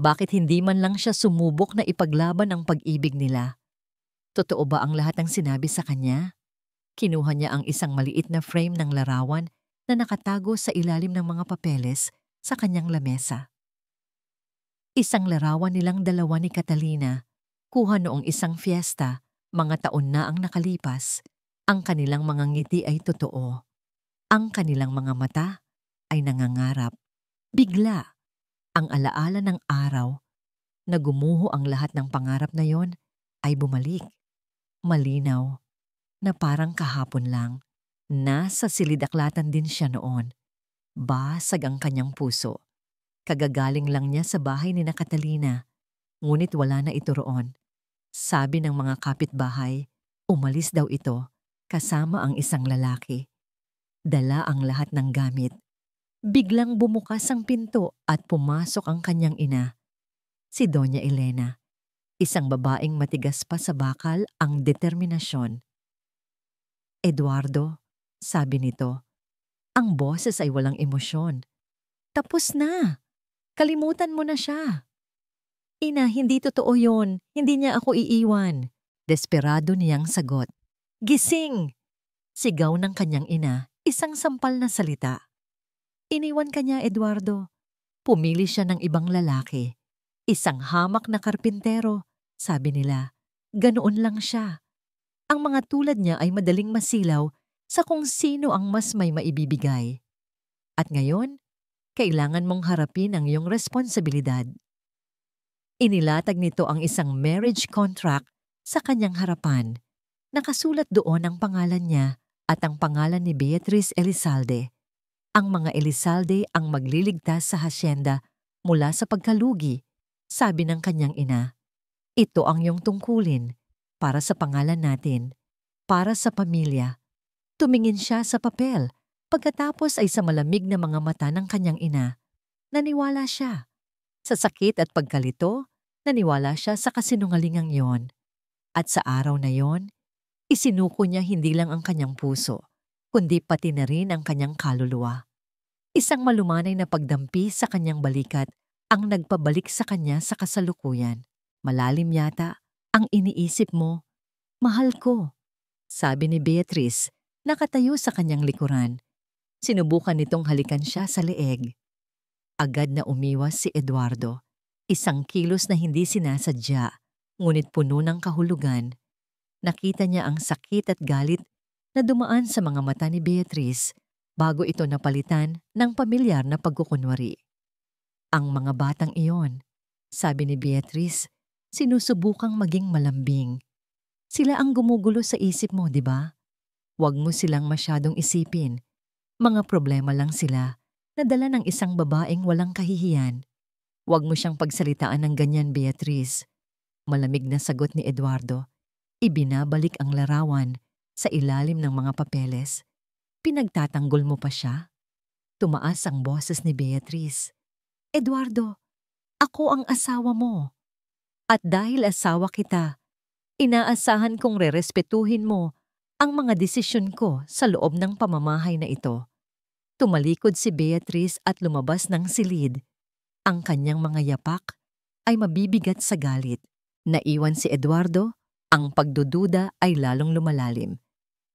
Bakit hindi man lang siya sumubok na ipaglaban ang pag-ibig nila? Totoo ba ang lahat ng sinabi sa kanya? Kinuha niya ang isang maliit na frame ng larawan na nakatago sa ilalim ng mga papeles sa kanyang lamesa. Isang larawan nilang dalawa ni Catalina, kuha noong isang fiesta, mga taon na ang nakalipas. Ang kanilang mga ngiti ay totoo. Ang kanilang mga mata ay nangangarap. Bigla, ang alaala ng araw na gumuho ang lahat ng pangarap na yon ay bumalik. Malinaw na parang kahapon lang. Nasa silidaklatan din siya noon. Basag ang kanyang puso. Kagagaling lang niya sa bahay ni na Catalina, ngunit wala na ito roon. Sabi ng mga kapitbahay, umalis daw ito kasama ang isang lalaki. Dala ang lahat ng gamit. Biglang bumukas ang pinto at pumasok ang kanyang ina, si Doña Elena. Isang babaeng matigas pa sa bakal ang determinasyon. Eduardo, sabi nito, ang boses ay walang emosyon. Tapos na! Kalimutan mo na siya. Ina, hindi totoo yon. Hindi niya ako iiwan. Desperado niyang sagot. Gising! Sigaw ng kanyang ina, isang sampal na salita. Iniwan ka niya, Eduardo. Pumili siya ng ibang lalaki. Isang hamak na karpintero, sabi nila. Ganoon lang siya. Ang mga tulad niya ay madaling masilaw sa kung sino ang mas may maibibigay. At ngayon, kailangan mong harapin ang iyong responsibilidad. Inilatag nito ang isang marriage contract sa kanyang harapan. Nakasulat doon ang pangalan niya at ang pangalan ni Beatriz Elizalde. Ang mga Elizalde ang magliligtas sa hasyenda mula sa pagkalugi, sabi ng kanyang ina. Ito ang iyong tungkulin para sa pangalan natin, para sa pamilya. Tumingin siya sa papel. Pagkatapos ay sa malamig na mga mata ng kanyang ina. Naniwala siya. Sa sakit at pagkalito, naniwala siya sa kasinungalingang yon. At sa araw na yon, isinuko niya hindi lang ang kanyang puso, kundi pati na rin ang kanyang kaluluwa. Isang malumanay na pagdampi sa kanyang balikat ang nagpabalik sa kanya sa kasalukuyan. Malalim yata ang iniisip mo. Mahal ko, sabi ni Beatriz, nakatayo sa kanyang likuran. Sinubukan nitong halikan siya sa leeg. Agad na umiwas si Eduardo. Isang kilos na hindi sinasadya, ngunit puno ng kahulugan. Nakita niya ang sakit at galit na dumaan sa mga mata ni Beatriz bago ito napalitan ng pamilyar na pagkukunwari. Ang mga batang iyon, sabi ni Beatriz, sinusubukang maging malambing. Sila ang gumugulo sa isip mo, di ba? Huwag mo silang masyadong isipin. Mga problema lang sila na dala ng isang babaeng walang kahihiyan. Huwag mo siyang pagsalitaan ng ganyan, Beatriz. Malamig na sagot ni Eduardo. Ibinabalik ang larawan sa ilalim ng mga papeles. Pinagtatanggol mo pa siya? Tumaas ang boses ni Beatriz. Eduardo, ako ang asawa mo. At dahil asawa kita, inaasahan kong rerespetuhin mo ang mga desisyon ko sa loob ng pamamahay na ito. Tumalikod si Beatriz at lumabas ng silid. Ang kanyang mga yapak ay mabibigat sa galit. Naiwan si Eduardo, ang pagdududa ay lalong lumalalim.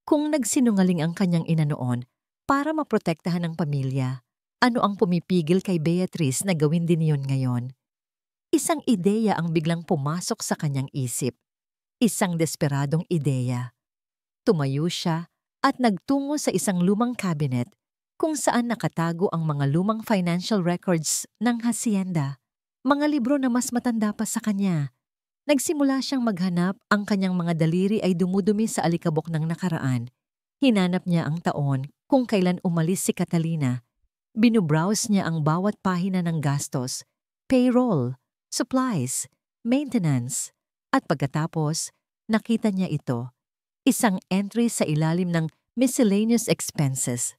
Kung nagsinungaling ang kanyang ina noon para maprotektahan ang pamilya, ano ang pumipigil kay Beatriz na gawin din yun ngayon? Isang ideya ang biglang pumasok sa kanyang isip. Isang desperadong ideya. Tumayo siya at nagtungo sa isang lumang cabinet kung saan nakatago ang mga lumang financial records ng hacienda, mga libro na mas matanda pa sa kanya. Nagsimula siyang maghanap, ang kanyang mga daliri ay dumudumi sa alikabok ng nakaraan. Hinanap niya ang taon kung kailan umalis si Catalina. Binubrowse niya ang bawat pahina ng gastos, payroll, supplies, maintenance, at pagkatapos, nakita niya ito, isang entry sa ilalim ng miscellaneous expenses.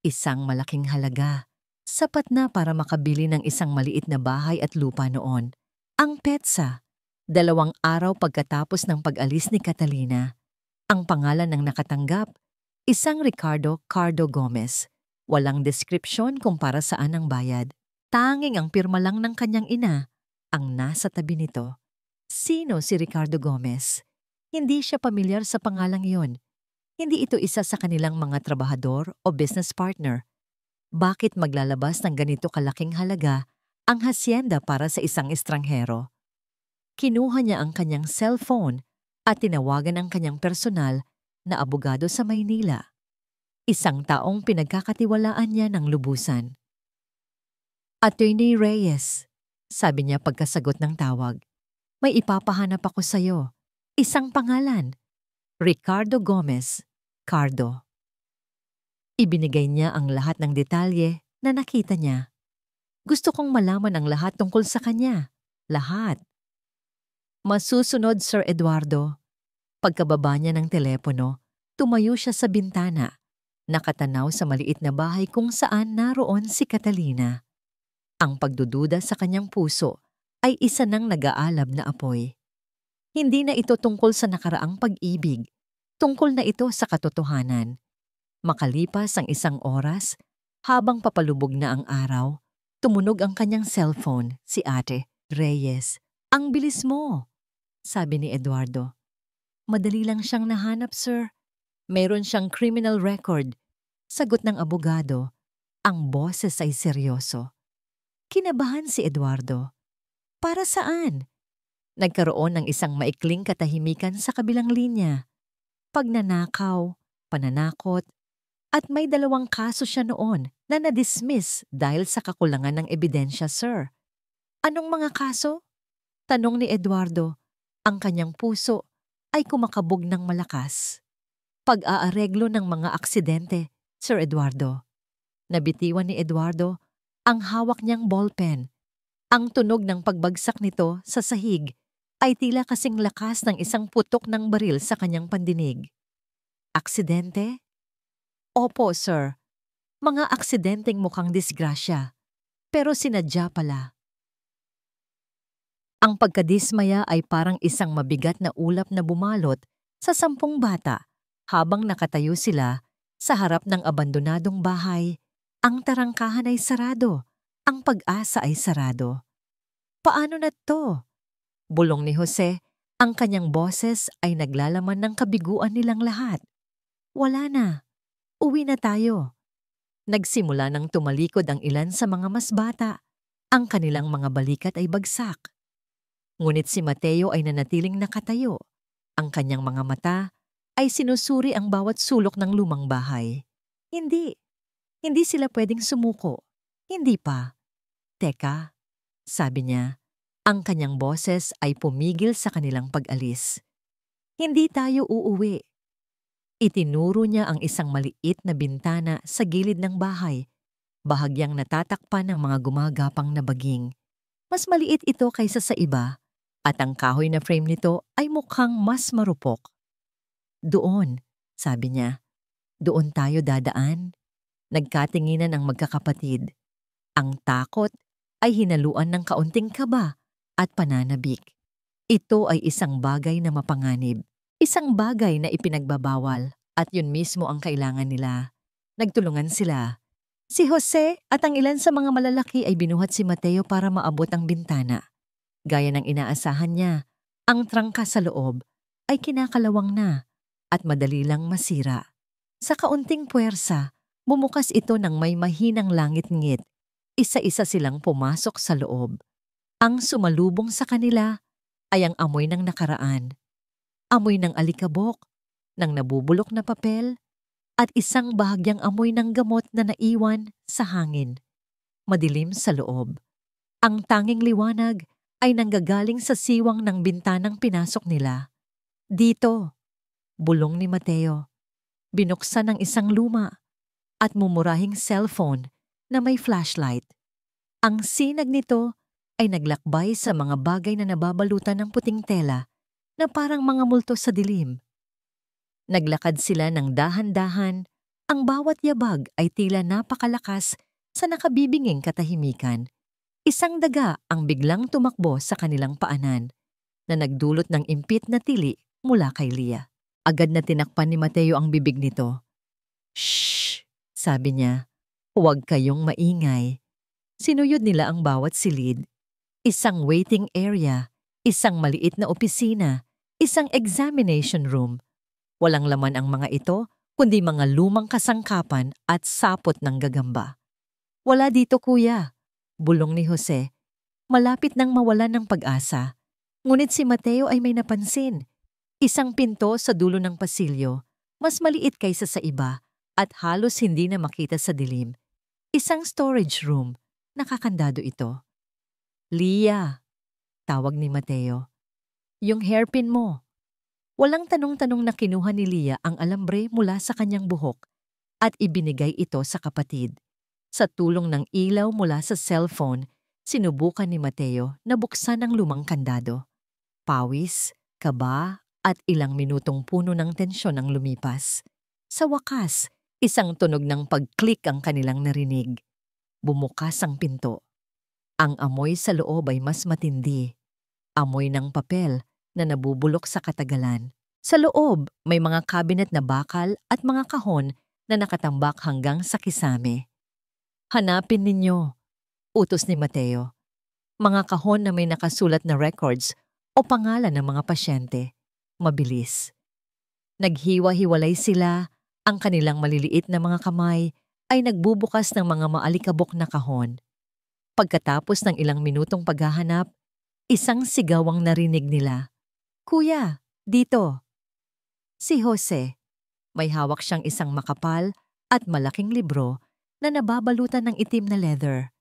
Isang malaking halaga, sapat na para makabili ng isang maliit na bahay at lupa noon. Ang petsa, 2 araw pagkatapos ng pag-alis ni Catalina. Ang pangalan ng nakatanggap, isang Ricardo Cardo Gomez. Walang deskripsyon kung para saan ang bayad. Tanging ang pirma lang ng kanyang ina ang nasa tabi nito. Sino si Ricardo Gomez? Hindi siya pamilyar sa pangalang iyon. Hindi ito isa sa kanilang mga trabahador o business partner. Bakit maglalabas ng ganito kalaking halaga ang hacienda para sa isang estranghero? Kinuha niya ang kanyang cellphone at tinawagan ang kanyang personal na abogado sa Maynila. isang taong pinagkakatiwalaan niya ng lubusan. "Attorney Reyes," sabi niya pagkasagot ng tawag. "May ipapahanap ako sa'yo. Isang pangalan, Ricardo Gomez, Cardo." Ibinigay niya ang lahat ng detalye na nakita niya. "Gusto kong malaman ang lahat tungkol sa kanya. Lahat." "Masusunod, Sir Eduardo." Pagkababa niya ng telepono, tumayo siya sa bintana, nakatanaw sa maliit na bahay kung saan naroon si Catalina. Ang pagdududa sa kanyang puso ay isa ng nag-aalab na apoy. Hindi na ito tungkol sa nakaraang pag-ibig, tungkol na ito sa katotohanan. Makalipas ang isang oras, habang papalubog na ang araw, tumunog ang kanyang cellphone, si Ate Reyes. "Ang bilis mo," sabi ni Eduardo. "Madali lang siyang nahanap, sir. Mayroon siyang criminal record." Sagot ng abogado. Ang boses ay seryoso. Kinabahan si Eduardo. "Para saan?" Nagkaroon ng isang maikling katahimikan sa kabilang linya. "Pagnanakaw, pananakot, at may 2 kaso siya noon na na-dismiss dahil sa kakulangan ng ebidensya, sir." "Anong mga kaso?" tanong ni Eduardo. Ang kanyang puso ay kumakabog ng malakas. "Pag-aareglo ng mga aksidente, Sir Eduardo." Nabitiwan ni Eduardo ang hawak niyang ballpen. Ang tunog ng pagbagsak nito sa sahig ay tila kasing lakas ng isang putok ng baril sa kanyang pandinig. "Aksidente?" "Opo, sir. Mga aksidenteng mukhang disgrasya, pero sinadya pala." Ang pagkadismaya ay parang isang mabigat na ulap na bumalot sa 10 bata habang nakatayo sila sa harap ng abandonadong bahay. Ang tarangkahan ay sarado, ang pag-asa ay sarado. "Paano na 'to?" bulong ni Jose. Ang kanyang boses ay naglalaman ng kabiguan nilang lahat. "Wala na. Uwi na tayo." Nagsimula ng tumalikod ang ilan sa mga mas bata. Ang kanilang mga balikat ay bagsak. Ngunit si Mateo ay nanatiling nakatayo. Ang kanyang mga mata ay sinusuri ang bawat sulok ng lumang bahay. Hindi sila pwedeng sumuko. Hindi pa. "Teka," sabi niya. Ang kanyang boses ay pumigil sa kanilang pag-alis. "Hindi tayo uuwi." Itinuro niya ang isang maliit na bintana sa gilid ng bahay, bahagyang natatakpan ng mga gumagapang na baging. Mas maliit ito kaysa sa iba, at ang kahoy na frame nito ay mukhang mas marupok. "Doon," sabi niya. "Doon tayo dadaan." Nagkatinginan ang magkakapatid. Ang takot ay hinaluan ng kaunting kaba at pananabik. Ito ay isang bagay na mapanganib. Isang bagay na ipinagbabawal, at yun mismo ang kailangan nila. Nagtulungan sila. Si Jose at ang ilan sa mga malalaki ay binuhat si Mateo para maabot ang bintana. Gaya ng inaasahan niya, ang trangka sa loob ay kinakalawang na at madali lang masira. Sa kaunting puwersa, bumukas ito ng may mahinang langit-ngit. Isa-isa silang pumasok sa loob. Ang sumalubong sa kanila ay ang amoy ng nakaraan. Amoy ng alikabok, ng nabubulok na papel, at isang bahagyang amoy ng gamot na naiwan sa hangin. Madilim sa loob. Ang tanging liwanag ay nanggagaling sa siwang ng bintanang pinasok nila. "Dito," bulong ni Mateo. Binuksan ang isang luma at mumurahing cellphone na may flashlight. Ang sinag nito ay naglakbay sa mga bagay na nababalutan ng puting tela na parang mga multo sa dilim. Naglakad sila ng dahan-dahan. Ang bawat yabag ay tila napakalakas sa nakabibinging katahimikan. Isang daga ang biglang tumakbo sa kanilang paanan na nagdulot ng impit na tili mula kay Lia. Agad na tinakpan ni Mateo ang bibig nito. "Shh!" sabi niya. "Huwag kayong maingay." Sinuyod nila ang bawat silid. Isang waiting area, isang maliit na opisina, isang examination room. Walang laman ang mga ito, kundi mga lumang kasangkapan at sapot ng gagamba. "Wala dito, kuya," bulong ni Jose. Malapit nang mawalan ng pag-asa. Ngunit si Mateo ay may napansin. Isang pinto sa dulo ng pasilyo, mas maliit kaysa sa iba, at halos hindi na makita sa dilim. Isang storage room. Nakakandado ito. Lia, tawag ni Mateo. Yung hairpin mo. Walang tanong-tanong na kinuha ni Lia ang alambre mula sa kanyang buhok at ibinigay ito sa kapatid. Sa tulong ng ilaw mula sa cellphone, sinubukan ni Mateo na buksan ang lumang kandado. Pawis, kaba, at ilang minutong puno ng tensyon ang lumipas. Sa wakas, isang tunog ng pag-click ang kanilang narinig. Bumukas ang pinto. Ang amoy sa loob ay mas matindi. Amoy ng papel na nabubulok sa katagalan. Sa loob, may mga cabinet na bakal at mga kahon na nakatambak hanggang sa kisame. Hanapin ninyo, utos ni Mateo. Mga kahon na may nakasulat na records o pangalan ng mga pasyente. Mabilis. Naghiwa-hiwalay sila, ang kanilang maliliit na mga kamay ay nagbubukas ng mga maalikabok na kahon. Pagkatapos ng ilang minutong paghahanap, isang sigaw ang narinig nila. Kuya, dito. Si Jose. May hawak siyang isang makapal at malaking libro na nababalutan ng itim na leather.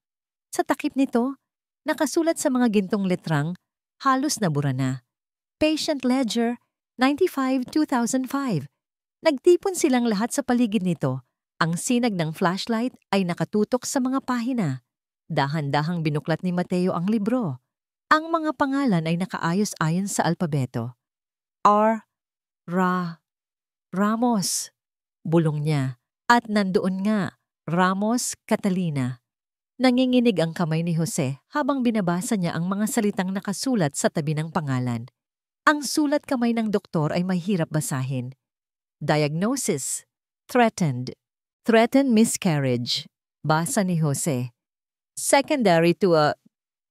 Sa takip nito, nakasulat sa mga gintong letrang, halos nabura na. Patient Ledger, 95-2005. Nagtipon silang lahat sa paligid nito. Ang sinag ng flashlight ay nakatutok sa mga pahina. Dahan-dahang binuklat ni Mateo ang libro. Ang mga pangalan ay nakaayos-ayon sa alpabeto. Ramos. Bulong niya. At nandoon nga, Ramos Catalina. Nanginginig ang kamay ni Jose habang binabasa niya ang mga salitang nakasulat sa tabi ng pangalan. Ang sulat kamay ng doktor ay mahirap basahin. Diagnosis: threatened miscarriage. Basa ni Jose. Secondary to a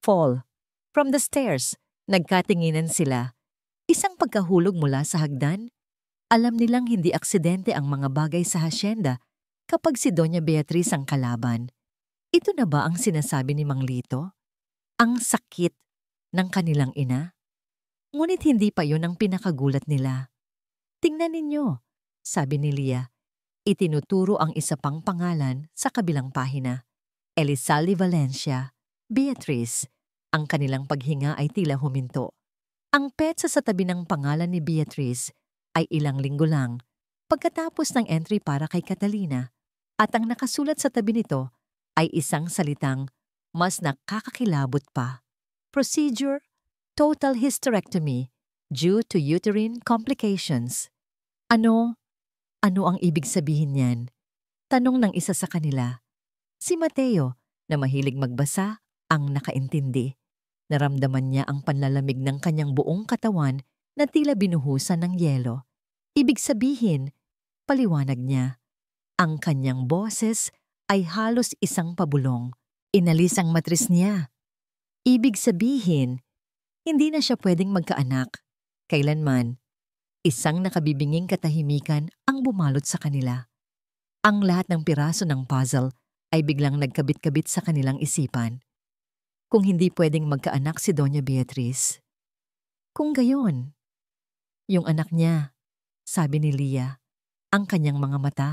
fall. From the stairs, nagkatinginan sila. Isang pagkahulog mula sa hagdan. Alam nilang hindi aksidente ang mga bagay sa hasyenda kapag si Doña Beatriz ang kalaban. Ito na ba ang sinasabi ni Mang Lito? Ang sakit ng kanilang ina? Ngunit hindi pa yon ang pinakagulat nila. Tingnan ninyo, sabi ni Lia. Itinuturo ang isa pang pangalan sa kabilang pahina. Elizalde Valencia, Beatriz. Ang kanilang paghinga ay tila huminto. Ang petsa sa tabi ng pangalan ni Beatriz ay ilang linggo lang pagkatapos ng entry para kay Catalina at ang nakasulat sa tabi nito ay isang salitang mas nakakakilabot pa. Procedure: total hysterectomy due to uterine complications. Ano ang ibig sabihin niyan? Tanong ng isa sa kanila. Si Mateo, na mahilig magbasa, ang nakaintindi. Naramdaman niya ang panlalamig ng kanyang buong katawan na tila binuhusan ng yelo. Ibig sabihin, paliwanag niya, ang kanyang boses ay halos isang pabulong. Inalis ang matris niya. Ibig sabihin, hindi na siya pwedeng magkaanak. Kailanman, isang nakabibinging katahimikan ang bumalot sa kanila. Ang lahat ng piraso ng puzzle ay biglang nagkabit-kabit sa kanilang isipan. Kung hindi pwedeng magkaanak si Doña Beatriz. Kung gayon, yung anak niya, sabi ni Lia, ang kanyang mga mata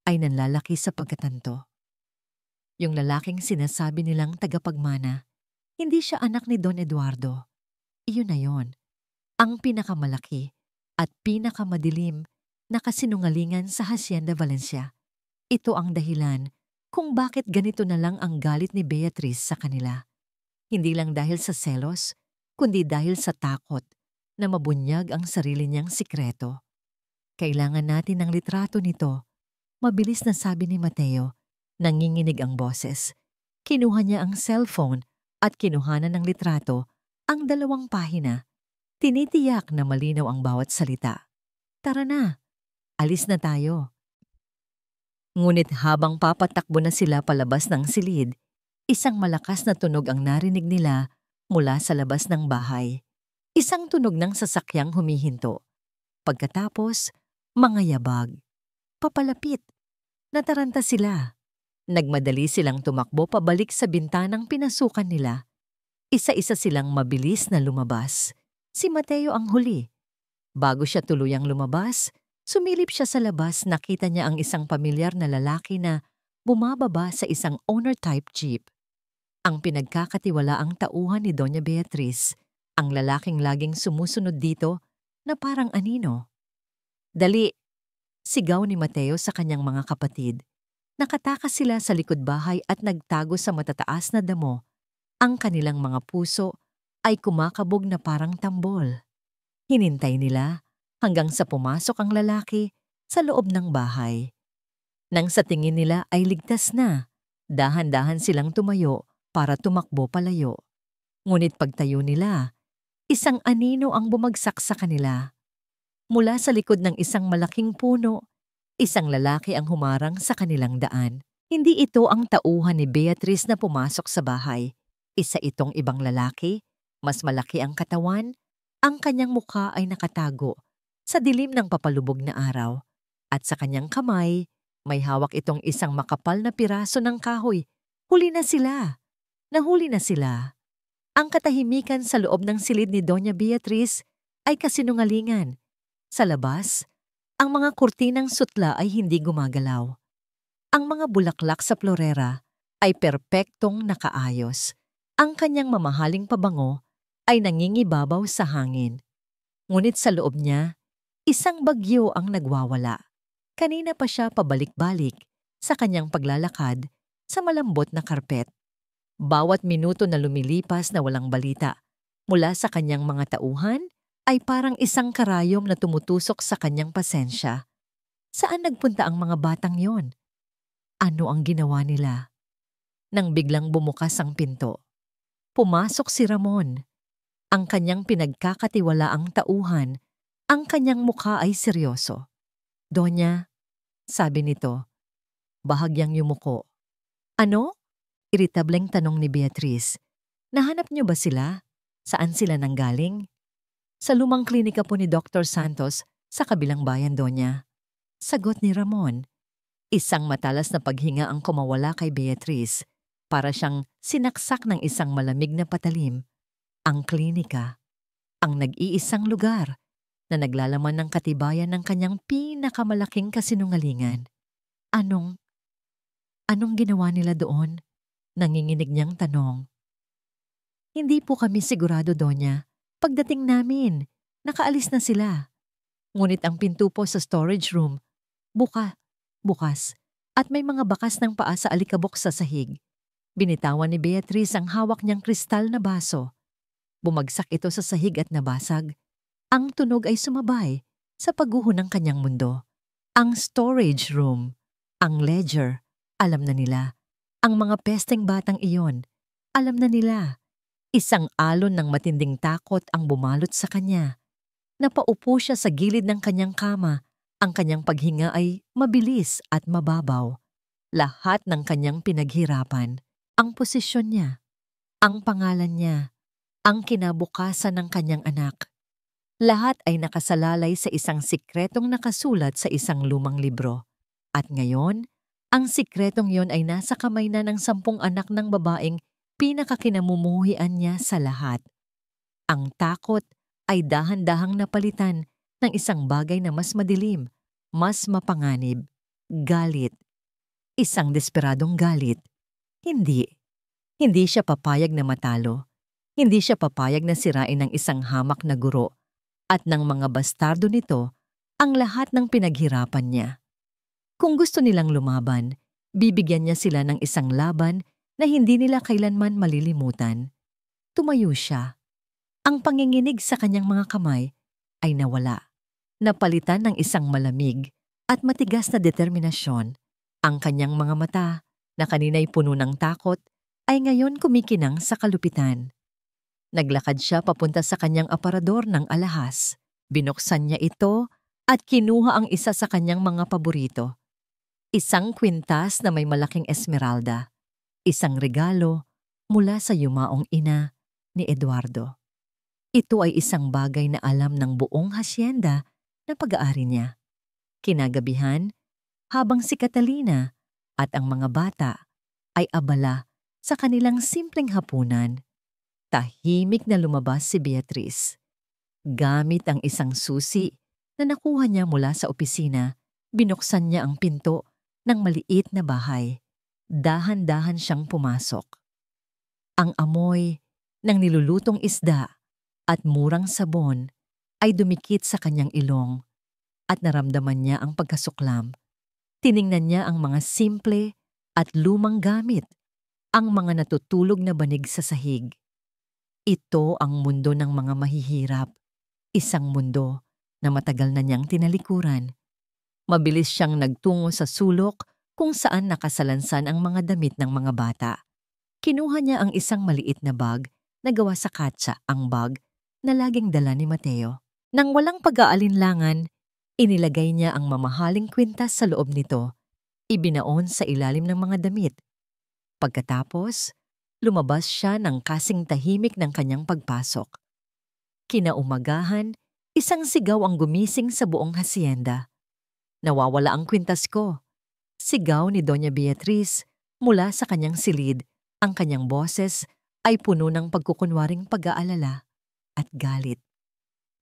ay nanlalaki sa pagkatanto. Yung lalaking sinasabi nilang tagapagmana, hindi siya anak ni Don Eduardo. Iyon na yon, ang pinakamalaki at pinakamadilim na kasinungalingan sa Hacienda Valencia. Ito ang dahilan kung bakit ganito na lang ang galit ni Beatriz sa kanila. Hindi lang dahil sa selos, kundi dahil sa takot na mabunyag ang sarili niyang sikreto. Kailangan natin ng litrato nito. Mabilis na sabi ni Mateo, nanginginig ang boses. Kinuha niya ang cellphone at kinuhanan ng litrato ang 2 pahina. Tinitiyak na malinaw ang bawat salita. Tara na, alis na tayo. Ngunit habang papatakbo na sila palabas ng silid, isang malakas na tunog ang narinig nila mula sa labas ng bahay. Isang tunog ng sasakyang humihinto. Pagkatapos, mga yabag. Papalapit. Nataranta sila. Nagmadali silang tumakbo pabalik sa bintanang pinasukan nila. Isa-isa silang mabilis na lumabas. Si Mateo ang huli. Bago siya tuluyang lumabas, Sumilip siya sa labas, nakita niya ang isang pamilyar na lalaki na bumababa sa isang owner-type jeep. Ang pinagkakatiwalaang tauhan ni Doña Beatriz, ang lalaking laging sumusunod dito na parang anino. Dali! Sigaw ni Mateo sa kanyang mga kapatid. Nakatakas sila sa likod bahay at nagtago sa matataas na damo. Ang kanilang mga puso ay kumakabog na parang tambol. Hinintay nila hanggang sa pumasok ang lalaki sa loob ng bahay. Nang sa tingin nila ay ligtas na, dahan-dahan silang tumayo para tumakbo palayo. Ngunit pagtayo nila, isang anino ang bumagsak sa kanila. Mula sa likod ng isang malaking puno, isang lalaki ang humarang sa kanilang daan. Hindi ito ang tauhan ni Beatriz na pumasok sa bahay. Isa itong ibang lalaki, mas malaki ang katawan, ang kanyang mukha ay nakatago sa dilim ng papalubog na araw. At sa kanyang kamay, may hawak itong isang makapal na piraso ng kahoy. Huli na sila! Nahuli na sila! Ang katahimikan sa loob ng silid ni Doña Beatriz ay kasinungalingan. Sa labas, ang mga kurtinang sutla ay hindi gumagalaw. Ang mga bulaklak sa florera ay perpektong nakaayos. Ang kanyang mamahaling pabango ay nangingibabaw sa hangin. Ngunit sa loob niya, isang bagyo ang nagwawala. Kanina pa siya pabalik-balik sa kanyang paglalakad sa malambot na karpet. Bawat minuto na lumilipas na walang balita mula sa kanyang mga tauhan ay parang isang karayom na tumutusok sa kanyang pasensya. Saan nagpunta ang mga batang yon? Ano ang ginawa nila? Nang biglang bumukas ang pinto, pumasok si Ramon. Ang kanyang pinagkakatiwalaang tauhan, ang kanyang mukha ay seryoso. "Donya," sabi nito, bahagyang yumuko. "Ano?" Iritableng tanong ni Beatriz. "Nahanap niyo ba sila? Saan sila nanggaling?" "Sa lumang klinika po ni Dr. Santos sa kabilang bayan, Donya," sagot ni Ramon. Isang matalas na paghinga ang kumawala kay Beatriz. Para siyang sinaksak ng isang malamig na patalim. Ang klinika, ang nag-iisang lugar na naglalaman ng katibayan ng kanyang pinakamalaking kasinungalingan. Anong ginawa nila doon? Nanginginig niyang tanong. "Hindi po kami sigurado, Donya. Pagdating namin, nakaalis na sila. Ngunit ang pinto po sa storage room, bukas, at may mga bakas ng paa sa alikabok sa sahig." Binitawan ni Beatriz ang hawak niyang kristal na baso. Bumagsak ito sa sahig at nabasag. Ang tunog ay sumabay sa pagguho ng kanyang mundo. Ang storage room, ang ledger, alam na nila. Ang mga pesteng batang iyon, alam na nila. Isang alon ng matinding takot ang bumalot sa kanya. Napaupo siya sa gilid ng kanyang kama. Ang kanyang paghinga ay mabilis at mababaw. Lahat ng kanyang pinaghirapan, ang posisyon niya, ang pangalan niya, ang kinabukasan ng kanyang anak. Lahat ay nakasalalay sa isang sikretong nakasulat sa isang lumang libro. At ngayon, ang sikretong yon ay nasa kamay na ng 10 anak ng babaeng pinakakinamumuhian niya sa lahat. Ang takot ay dahan-dahang napalitan ng isang bagay na mas madilim, mas mapanganib, galit. Isang desperadong galit. Hindi siya papayag na matalo. Hindi siya papayag na sirain ng isang hamak na guro at ng mga bastardo nito ang lahat ng pinaghirapan niya. Kung gusto nilang lumaban, bibigyan niya sila ng isang laban na hindi nila kailanman malilimutan. Tumayo siya. Ang panginginig sa kanyang mga kamay ay nawala. Napalitan ng isang malamig at matigas na determinasyon. Ang kanyang mga mata, na kanina'y puno ng takot, ay ngayon kumikinang sa kalupitan. Naglakad siya papunta sa kanyang aparador ng alahas. Binuksan niya ito at kinuha ang isa sa kanyang mga paborito. Isang kwintas na may malaking esmeralda. Isang regalo mula sa yumaong ina ni Eduardo. Ito ay isang bagay na alam ng buong hasyenda na pag-aari niya. Kinagabihan, habang si Catalina at ang mga bata ay abala sa kanilang simpleng hapunan, tahimik na lumabas si Beatriz. Gamit ang isang susi na nakuha niya mula sa opisina, binuksan niya ang pinto ng maliit na bahay. Dahan-dahan siyang pumasok. Ang amoy ng nilulutong isda at murang sabon ay dumikit sa kanyang ilong at naramdaman niya ang pagkasuklam. Tiningnan niya ang mga simple at lumang gamit, ang mga natutulog na banig sa sahig. Ito ang mundo ng mga mahihirap, isang mundo na matagal na niyang tinalikuran. Mabilis siyang nagtungo sa sulok kung saan nakasalansan ang mga damit ng mga bata. Kinuha niya ang isang maliit na bag na gawa sa katsa, ang bag na laging dala ni Mateo. Nang walang pag-aalinlangan, inilagay niya ang mamahaling kwintas sa loob nito, ibinaon sa ilalim ng mga damit. Pagkatapos, lumabas siya ng kasing tahimik ng kanyang pagpasok. Kinaumagahan, isang sigaw ang gumising sa buong hasyenda. "Nawawala ang kwintas ko!" Sigaw ni Doña Beatriz mula sa kanyang silid. Ang kanyang boses ay puno ng pagkukunwaring pag-aalala at galit.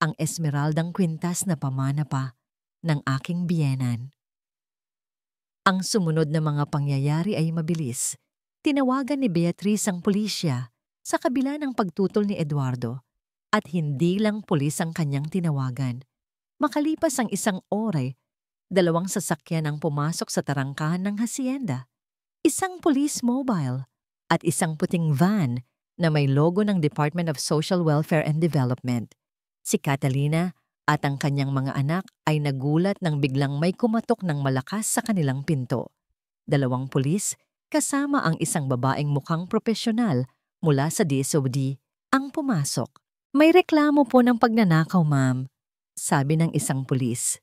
Ang esmeraldang kwintas na pamana pa ng aking biyenan. Ang sumunod na mga pangyayari ay mabilis. Tinawagan ni Beatriz ang pulisya sa kabila ng pagtutol ni Eduardo, at hindi lang pulis ang kanyang tinawagan. Makalipas ang isang oras, 2 sasakyan ang pumasok sa tarangkahan ng hasyenda. Isang police mobile at isang puting van na may logo ng Department of Social Welfare and Development. Si Catalina at ang kanyang mga anak ay nagulat nang biglang may kumatok ng malakas sa kanilang pinto. 2 pulis kasama ang isang babaeng mukhang propesyonal mula sa DSWD ang pumasok. "May reklamo po ng pagnanakaw, ma'am," sabi ng isang pulis.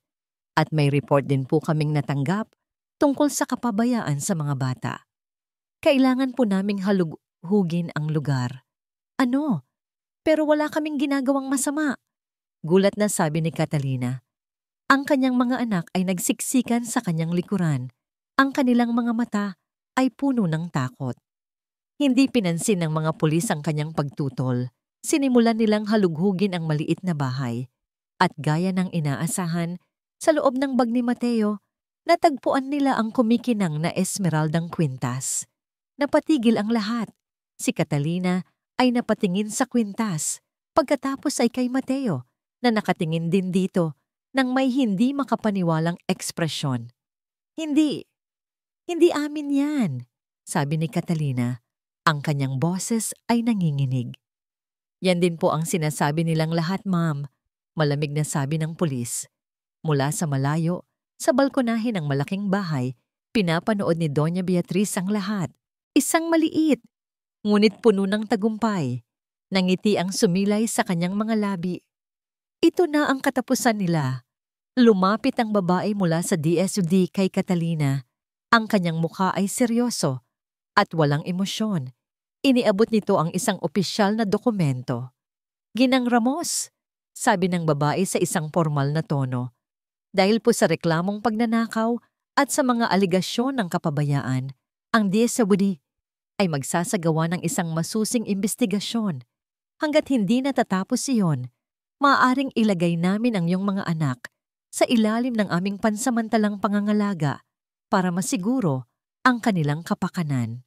"At may report din po kaming natanggap tungkol sa kapabayaan sa mga bata. Kailangan po naming halughugin ang lugar." "Ano? Pero wala kaming ginagawang masama," gulat na sabi ni Catalina. Ang kanyang mga anak ay nagsiksikan sa kanyang likuran. Ang kanilang mga mata ay puno ng takot. Hindi pinansin ng mga pulis ang kanyang pagtutol. Sinimulan nilang halughugin ang maliit na bahay. At gaya ng inaasahan, sa loob ng bag ni Mateo, natagpuan nila ang kumikinang na esmeraldang kwintas. Napatigil ang lahat. Si Catalina ay napatingin sa kwintas. Pagkatapos ay kay Mateo, na nakatingin din dito nang may hindi makapaniwalang ekspresyon. Hindi amin yan," sabi ni Catalina. Ang kanyang boses ay nanginginig. "Yan din po ang sinasabi nilang lahat, ma'am," malamig na sabi ng pulis. Mula sa malayo, sa balkonahe ng malaking bahay, pinapanood ni Doña Beatriz ang lahat. Isang maliit, ngunit puno ng tagumpay. Nangiti ang sumilay sa kanyang mga labi. Ito na ang katapusan nila. Lumapit ang babae mula sa DSWD kay Catalina. Ang kanyang mukha ay seryoso at walang emosyon. Iniabot nito ang isang opisyal na dokumento. "Ginang Ramos," sabi ng babae sa isang formal na tono. "Dahil po sa reklamong pagnanakaw at sa mga aligasyon ng kapabayaan, ang DSWD ay magsasagawa ng isang masusing imbestigasyon. Hanggat hindi natatapos iyon, maaaring ilagay namin ang iyong mga anak sa ilalim ng aming pansamantalang pangangalaga para masiguro ang kanilang kapakanan."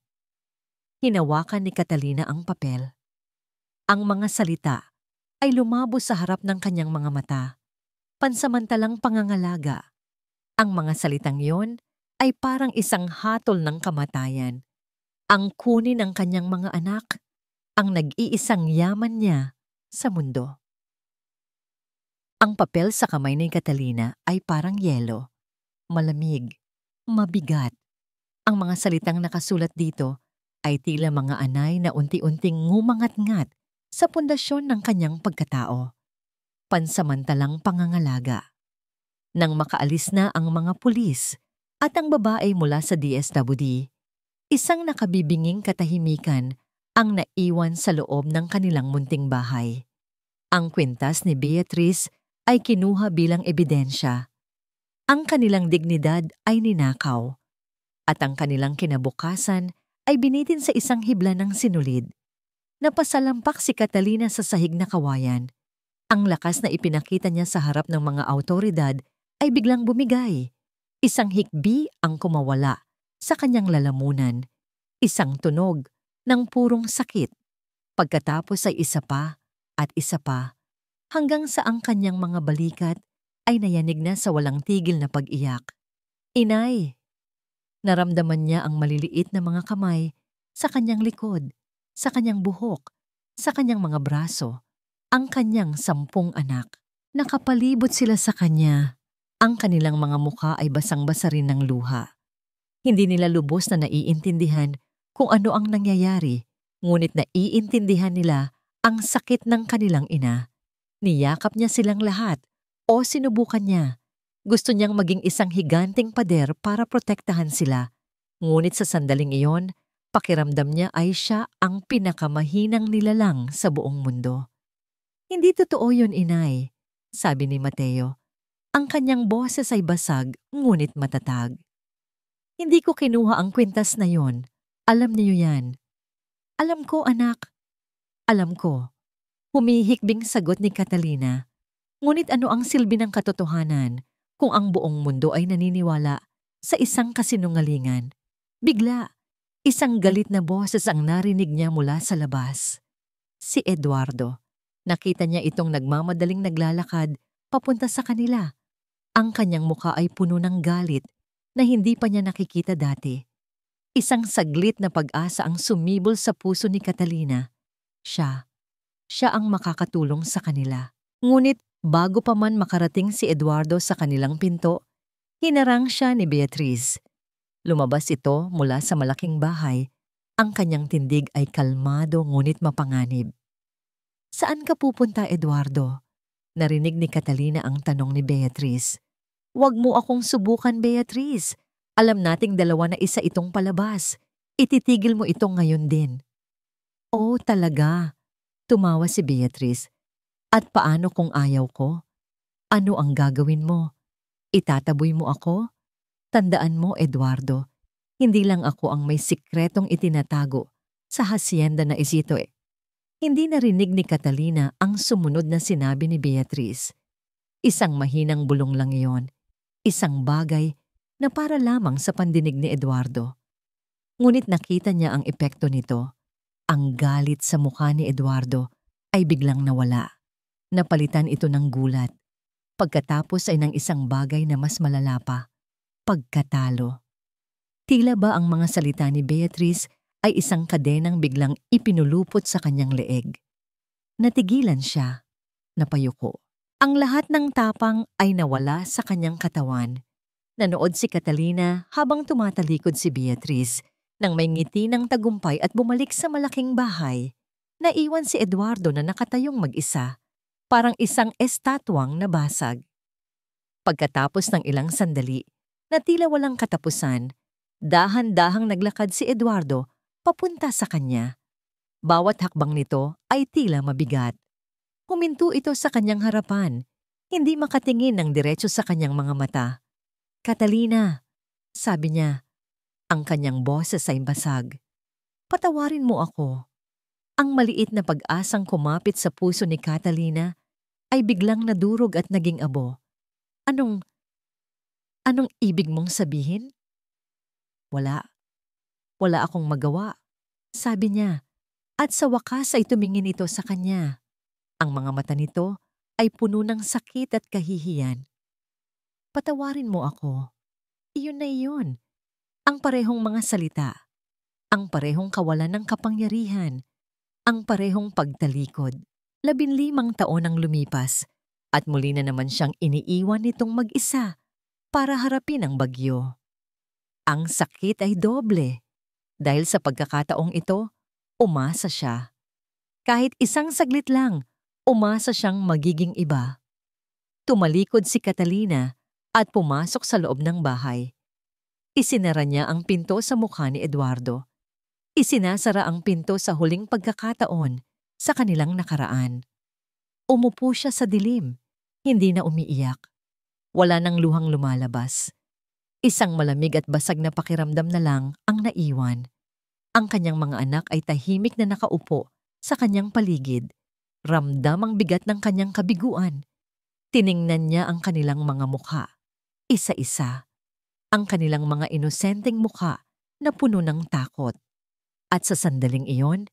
Hinawakan ni Catalina ang papel. Ang mga salita ay lumabo sa harap ng kanyang mga mata. Pansamantalang pangangalaga. Ang mga salitang yon ay parang isang hatol ng kamatayan. Ang kunin ng kanyang mga anak, ang nag-iisang yaman niya sa mundo. Ang papel sa kamay ni Catalina ay parang yelo. Malamig, mabigat. Ang mga salitang nakasulat dito ay tila mga anay na unti-unting ngumangat-ngat sa pundasyon ng kanyang pagkatao. Pansamantalang pangangalaga. Nang makaalis na ang mga pulis at ang babae mula sa DSWD, isang nakabibinging katahimikan ang naiwan sa loob ng kanilang munting bahay. Ang kwintas ni Beatriz ay kinuha bilang ebidensya. Ang kanilang dignidad ay ninakaw, at ang kanilang kinabukasan ay binitin sa isang hibla ng sinulid. Napasalampak si Catalina sa sahig na kawayan. Ang lakas na ipinakita niya sa harap ng mga awtoridad ay biglang bumigay. Isang hikbi ang kumawala sa kanyang lalamunan. Isang tunog ng purong sakit. Pagkatapos ay isa pa at isa pa, hanggang sa ang kanyang mga balikat ay nayanig na sa walang tigil na pag-iyak. Inay! Naramdaman niya ang maliliit na mga kamay sa kanyang likod, sa kanyang buhok, sa kanyang mga braso, ang kanyang 10 anak. Nakapalibot sila sa kanya. Ang kanilang mga mukha ay basang-basa rin ng luha. Hindi nila lubos na naiintindihan kung ano ang nangyayari, ngunit naiintindihan nila ang sakit ng kanilang ina. Niyakap niya silang lahat o sinubukan niya. Gusto niyang maging isang higanting pader para protektahan sila. Ngunit sa sandaling iyon, pakiramdam niya ay siya ang pinakamahinang nilalang sa buong mundo. Hindi totoo yun, inay, sabi ni Mateo. Ang kanyang boses ay basag, ngunit matatag. Hindi ko kinuha ang kwintas na yon. Alam niyo yan. Alam ko, anak. Alam ko. Humihikbing sagot ni Catalina. Ngunit ano ang silbi ng katotohanan kung ang buong mundo ay naniniwala sa isang kasinungalingan? Bigla, isang galit na boses ang narinig niya mula sa labas. Si Eduardo. Nakita niya itong nagmamadaling naglalakad papunta sa kanila. Ang kanyang mukha ay puno ng galit na hindi pa niya nakikita dati. Isang saglit na pag-asa ang sumibol sa puso ni Catalina. Siya ang makakatulong sa kanila. Ngunit bago pa man makarating si Eduardo sa kanilang pinto, hinarang siya ni Beatriz. Lumabas ito mula sa malaking bahay. Ang kanyang tindig ay kalmado ngunit mapanganib. Saan ka pupunta, Eduardo? Narinig ni Catalina ang tanong ni Beatriz. Huwag mo akong subukan, Beatriz. Alam nating dalawa na isa itong palabas. Ititigil mo ito ngayon din. Oh, talaga? Tumawa si Beatriz. At paano kung ayaw ko? Ano ang gagawin mo? Itataboy mo ako? Tandaan mo, Eduardo, hindi lang ako ang may sikretong itinatago sa hacienda na isito eh. Hindi narinig ni Catalina ang sumunod na sinabi ni Beatriz. Isang mahinang bulong lang iyon. Isang bagay na para lamang sa pandinig ni Eduardo. Ngunit nakita niya ang epekto nito. Ang galit sa mukha ni Eduardo ay biglang nawala. Napalitan ito ng gulat. Pagkatapos ay ng isang bagay na mas malala pa. Pagkatalo. Tila ba ang mga salita ni Beatriz ay isang kadenang biglang ipinulupot sa kanyang leeg. Natigilan siya. Napayuko. Ang lahat ng tapang ay nawala sa kanyang katawan. Nanood si Catalina habang tumatalikod si Beatriz nang may ngiti ng tagumpay at bumalik sa malaking bahay. Naiwan si Eduardo na nakatayong mag-isa, parang isang estatwang nabasag. Pagkatapos ng ilang sandali, na tila walang katapusan, dahan-dahang naglakad si Eduardo papunta sa kanya. Bawat hakbang nito ay tila mabigat. Huminto ito sa kanyang harapan, hindi makatingin ng diretso sa kanyang mga mata. Catalina, sabi niya, ang kanyang boses ay basag. Patawarin mo ako. Ang maliit na pag-asang kumapit sa puso ni Catalina ay biglang nadurog at naging abo. Anong ibig mong sabihin? Wala. Wala akong magawa, sabi niya. At sa wakas ay tumingin ito sa kanya. Ang mga mata nito ay puno ng sakit at kahihiyan. Patawarin mo ako. Iyon na iyon. Ang parehong mga salita. Ang parehong kawalan ng kapangyarihan. Ang parehong pagtalikod. 15 taon ang lumipas at muli na naman siyang iniiwan nitong mag-isa para harapin ang bagyo. Ang sakit ay doble. Dahil sa pagkakataong ito, umasa siya. Kahit isang saglit lang, umasa siyang magiging iba. Tumalikod si Catalina at pumasok sa loob ng bahay. Isinara niya ang pinto sa mukha ni Eduardo. Isinasara ang pinto sa huling pagkakataon sa kanilang nakaraan. Umupo siya sa dilim, hindi na umiiyak. Wala nang luhang lumalabas. Isang malamig at basag na pakiramdam na lang ang naiwan. Ang kanyang mga anak ay tahimik na nakaupo sa kanyang paligid. Ramdam ang bigat ng kanyang kabiguan. Tiningnan niya ang kanilang mga mukha. Isa-isa. Ang kanilang mga inosenteng mukha na puno ng takot. At sa sandaling iyon,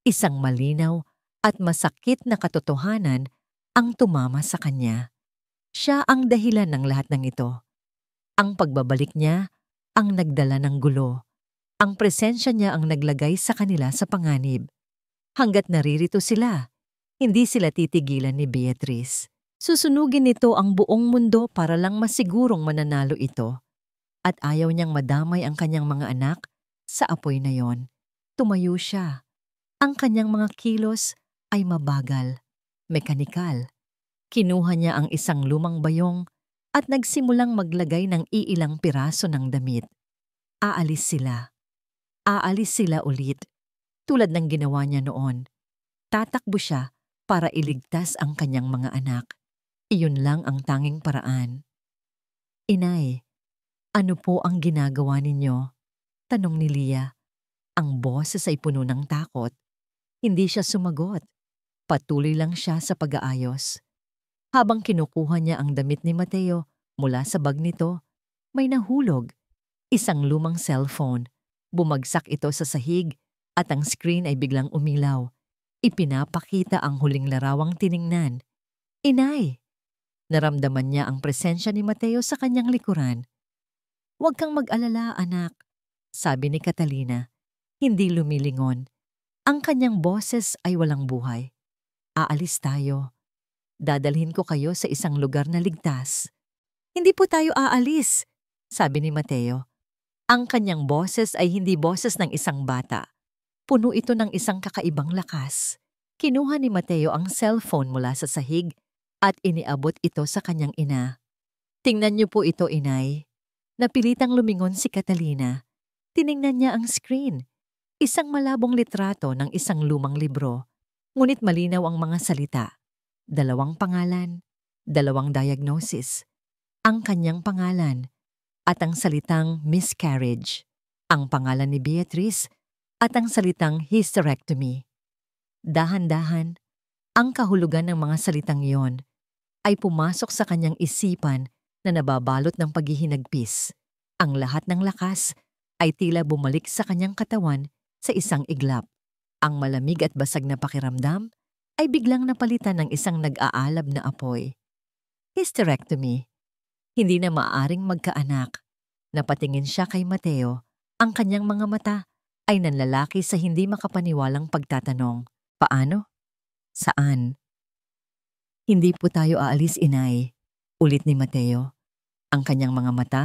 isang malinaw at masakit na katotohanan ang tumama sa kanya. Siya ang dahilan ng lahat ng ito. Ang pagbabalik niya ang nagdala ng gulo. Ang presensya niya ang naglagay sa kanila sa panganib. Hanggat naririto sila, hindi sila titigilan ni Beatrice. Susunugin nito ang buong mundo para lang masigurong mananalo ito. At ayaw niyang madamay ang kanyang mga anak sa apoy na yon. Tumayo siya. Ang kanyang mga kilos ay mabagal, mekanikal. Kinuha niya ang isang lumang bayong at nagsimulang maglagay ng iilang piraso ng damit. Aalis sila. Aalis sila ulit, tulad ng ginawa niya noon. Tatakbo siya para iligtas ang kanyang mga anak. Iyon lang ang tanging paraan. Inay, ano po ang ginagawa ninyo? Tanong ni Leah. Ang boses ay puno ng takot. Hindi siya sumagot. Patuloy lang siya sa pag-aayos. Habang kinukuha niya ang damit ni Mateo mula sa bag nito, may nahulog. Isang lumang cellphone. Bumagsak ito sa sahig at ang screen ay biglang umilaw. Ipinapakita ang huling larawang tiningnan. Inay! Naramdaman niya ang presensya ni Mateo sa kanyang likuran. Huwag kang mag-alala, anak, sabi ni Catalina. Hindi lumilingon. Ang kanyang boses ay walang buhay. Aalis tayo. Dadalhin ko kayo sa isang lugar na ligtas. Hindi po tayo aalis, sabi ni Mateo. Ang kanyang boses ay hindi boses ng isang bata. Puno ito ng isang kakaibang lakas. Kinuha ni Mateo ang cellphone mula sa sahig at iniabot ito sa kanyang ina. Tingnan niyo po ito, inay. Napilitang lumingon si Catalina. Tiningnan niya ang screen. Isang malabong litrato ng isang lumang libro. Ngunit malinaw ang mga salita. 2 pangalan, 2 diagnosis. Ang kanyang pangalan at ang salitang miscarriage, ang pangalan ni Beatrice at ang salitang hysterectomy. Dahan-dahan, ang kahulugan ng mga salitang iyon ay pumasok sa kanyang isipan na nababalot ng paghihinagpis. Ang lahat ng lakas ay tila bumalik sa kanyang katawan sa isang iglap. Ang malamig at basag na pakiramdam ay biglang napalitan ng isang nag-aalab na apoy. Hysterectomy. Hindi na maaaring magkaanak. Napatingin siya kay Mateo. Ang kanyang mga mata ay nanlalaki sa hindi makapaniwalang pagtatanong. Paano? Saan? Hindi po tayo aalis, inay. Ulit ni Mateo. Ang kanyang mga mata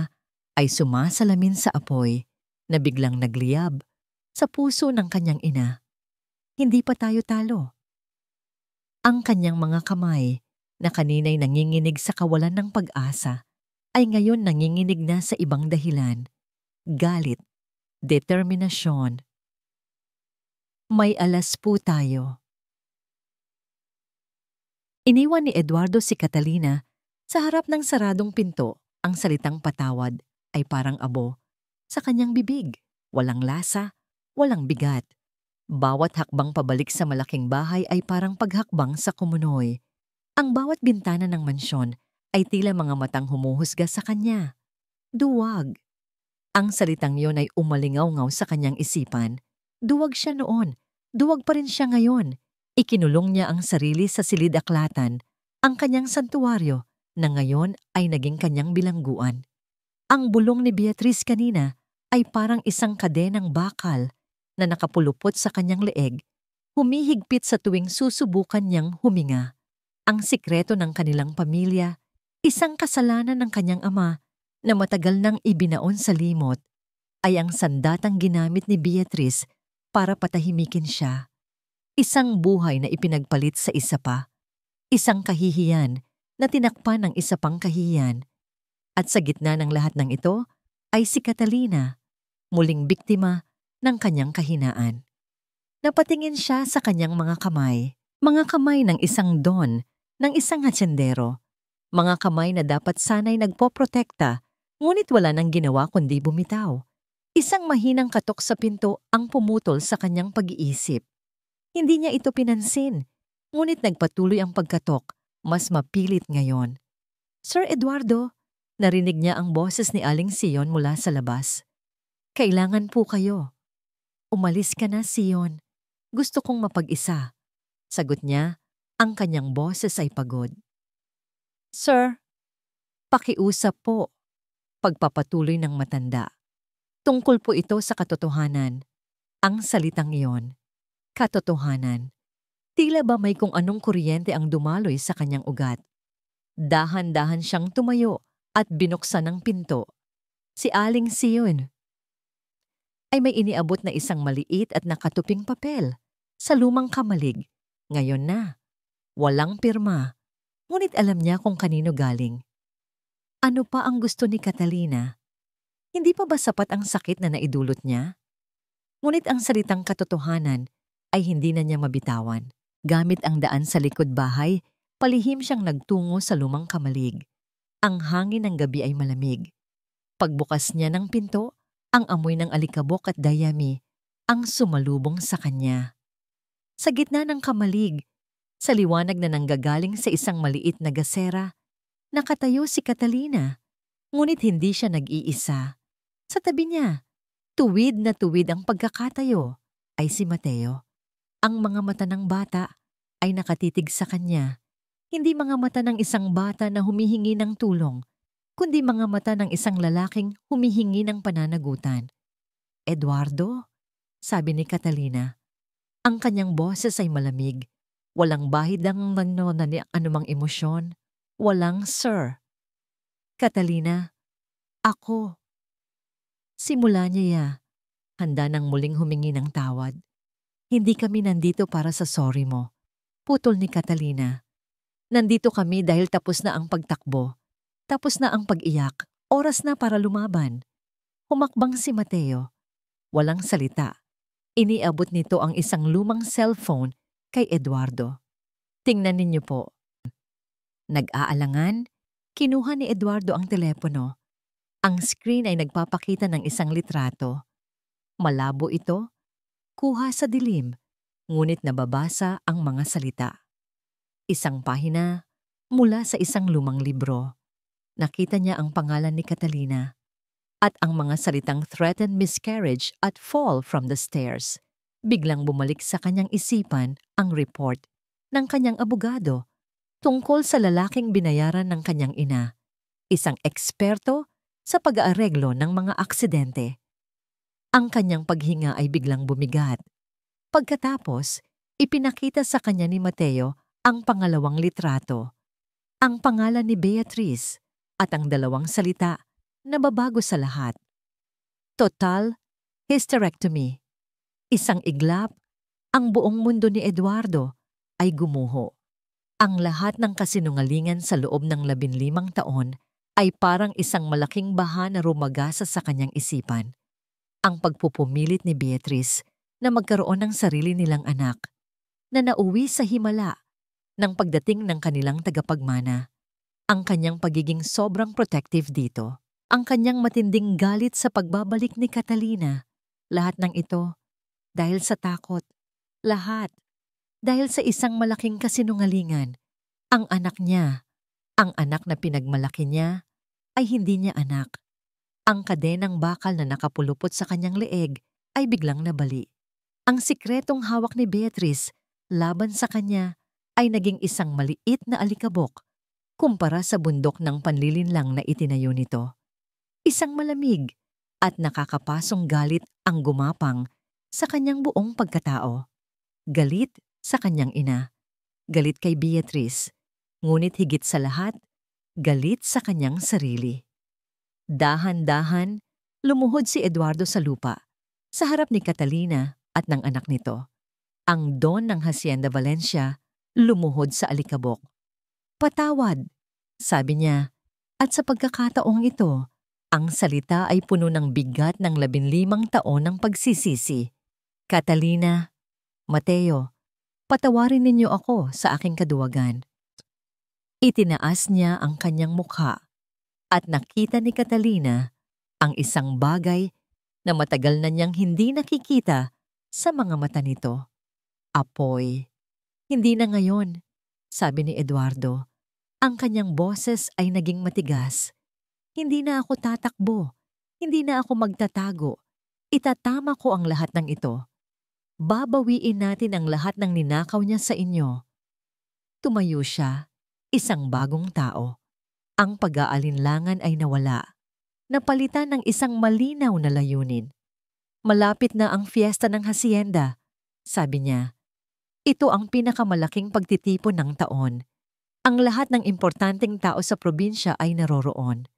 ay sumasalamin sa apoy na biglang nagliyab sa puso ng kanyang ina. Hindi pa tayo talo. Ang kanyang mga kamay na kanina'y nanginginig sa kawalan ng pag-asa ay ngayon nanginginig na sa ibang dahilan. Galit, determinasyon. May alas po tayo. Iniwan ni Eduardo si Catalina sa harap ng saradong pinto. Ang salitang patawad ay parang abo sa kanyang bibig. Walang lasa, walang bigat. Bawat hakbang pabalik sa malaking bahay ay parang paghakbang sa kumunoy. Ang bawat bintana ng mansyon ay tila mga matang humuhusga sa kanya. Duwag. Ang salitang yon ay umalingaw-ngaw sa kanyang isipan. Duwag siya noon. Duwag pa rin siya ngayon. Ikinulong niya ang sarili sa silid-aklatan, ang kanyang santuwaryo na ngayon ay naging kanyang bilangguan. Ang bulong ni Beatrice kanina ay parang isang kadenang bakal na nakapulupot sa kanyang leeg, humihigpit sa tuwing susubukan niyang huminga. Ang sikreto ng kanilang pamilya, isang kasalanan ng kanyang ama na matagal nang ibinaon sa limot, ay ang sandatang ginamit ni Beatrice para patahimikin siya. Isang buhay na ipinagpalit sa isa pa. Isang kahihiyan na tinakpan ng isa pang kahihiyan. At sa gitna ng lahat ng ito ay si Catalina, muling biktima ng kanyang kahinaan. Napatingin siya sa kanyang mga kamay ng isang don, ng isang hatsendero, mga kamay na dapat sanay nagpoprotekta, ngunit wala nang ginawa kundi bumitaw. Isang mahinang katok sa pinto ang pumutol sa kanyang pag-iisip. Hindi niya ito pinansin. Ngunit nagpatuloy ang pagkatok, mas mapilit ngayon. Sir Eduardo, narinig niya ang boses ni Aling Sion mula sa labas. Kailangan po kayo. Umalis ka na, Sion. Gusto kong mapag-isa. Sagot niya, ang kanyang boses ay pagod. Sir, pakiusap po. Pagpapatuloy ng matanda. Tungkol po ito sa katotohanan. Ang salitang iyon, katotohanan. Tila ba may kung anong kuryente ang dumaloy sa kanyang ugat. Dahan-dahan siyang tumayo at binuksan ang pinto. Si Aling Sion ay may iniabot na isang maliit at nakatuping papel sa lumang kamalig. Ngayon na, walang pirma, ngunit alam niya kung kanino galing. Ano pa ang gusto ni Catalina? Hindi pa ba sapat ang sakit na naidulot niya? Ngunit ang salitang katotohanan ay hindi na niya mabitawan. Gamit ang daan sa likod bahay, palihim siyang nagtungo sa lumang kamalig. Ang hangin ng gabi ay malamig. Pagbukas niya ng pinto, ang amoy ng alikabok at dayami ang sumalubong sa kanya. Sa gitna ng kamalig, sa liwanag na nanggagaling sa isang maliit na gasera, nakatayo si Catalina, ngunit hindi siya nag-iisa. Sa tabi niya, tuwid na tuwid ang pagkakatayo, ay si Mateo. Ang mga mata ng bata ay nakatitig sa kanya, hindi mga mata ng isang bata na humihingi ng tulong, kundi mga mata ng isang lalaking humihingi ng pananagutan. Eduardo, sabi ni Catalina. Ang kanyang boses ay malamig. Walang bahid ang anumang emosyon. Walang sir. Catalina, ako. Simula niya, handa nang muling humingi ng tawad. Hindi kami nandito para sa sorry mo. Putol ni Catalina. Nandito kami dahil tapos na ang pagtakbo. Tapos na ang pag-iyak. Oras na para lumaban. Humakbang si Mateo. Walang salita. Iniabot nito ang isang lumang cellphone kay Eduardo. Tingnan ninyo po. Nag-aalangan, kinuha ni Eduardo ang telepono. Ang screen ay nagpapakita ng isang litrato. Malabo ito, kuha sa dilim, ngunit nababasa ang mga salita. Isang pahina mula sa isang lumang libro. Nakita niya ang pangalan ni Catalina at ang mga salitang threatened miscarriage at fall from the stairs. Biglang bumalik sa kanyang isipan ang report ng kanyang abogado tungkol sa lalaking binayaran ng kanyang ina, isang eksperto sa pag-aareglo ng mga aksidente. Ang kanyang paghinga ay biglang bumigat. Pagkatapos, ipinakita sa kanya ni Mateo ang pangalawang litrato, ang pangalan ni Beatrice at ang dalawang salita na babago sa lahat. Total hysterectomy. Isang iglap, ang buong mundo ni Eduardo ay gumuho. Ang lahat ng kasinungalingan sa loob ng 15 taon ay parang isang malaking baha na rumagasa sa kanyang isipan. Ang pagpupumilit ni Beatrice na magkaroon ng sarili nilang anak, na nauwi sa himala ng pagdating ng kanilang tagapagmana. Ang kanyang pagiging sobrang protective dito, ang kanyang matinding galit sa pagbabalik ni Catalina, lahat ng ito dahil sa takot, lahat dahil sa isang malaking kasinungalingan. Ang anak niya, ang anak na pinagmalaki niya, ay hindi niya anak. Ang kadenang bakal na nakapulupot sa kanyang leeg ay biglang nabali. Ang sikretong hawak ni Beatrice laban sa kanya ay naging isang maliit na alikabok kumpara sa bundok ng panlilinlang na itinayo nito. Isang malamig at nakakapasong galit ang gumapang sa kanyang buong pagkatao. Galit sa kanyang ina, galit kay Beatrice, ngunit higit sa lahat, galit sa kanyang sarili. Dahan-dahan, lumuhod si Eduardo sa lupa, sa harap ni Catalina at ng anak nito. Ang don ng Hacienda Valencia lumuhod sa alikabok. Patawad, sabi niya, at sa pagkakataong ito, ang salita ay puno ng bigat ng 15 taon ng pagsisisi. Catalina, Mateo, patawarin ninyo ako sa aking kaduwagan. Itinaas niya ang kanyang mukha at nakita ni Catalina ang isang bagay na matagal na niyang hindi nakikita sa mga mata nito. Apoy. Hindi na ngayon, sabi ni Eduardo. Ang kanyang boses ay naging matigas. Hindi na ako tatakbo. Hindi na ako magtatago. Itatama ko ang lahat ng ito. Babawiin natin ang lahat ng ninakaw niya sa inyo. Tumayo siya, isang bagong tao. Ang pag-aalinlangan ay nawala. Napalitan ng isang malinaw na layunin. Malapit na ang fiesta ng hacienda, sabi niya. Ito ang pinakamalaking pagtitipon ng taon. Ang lahat ng importanteng tao sa probinsya ay naroroon.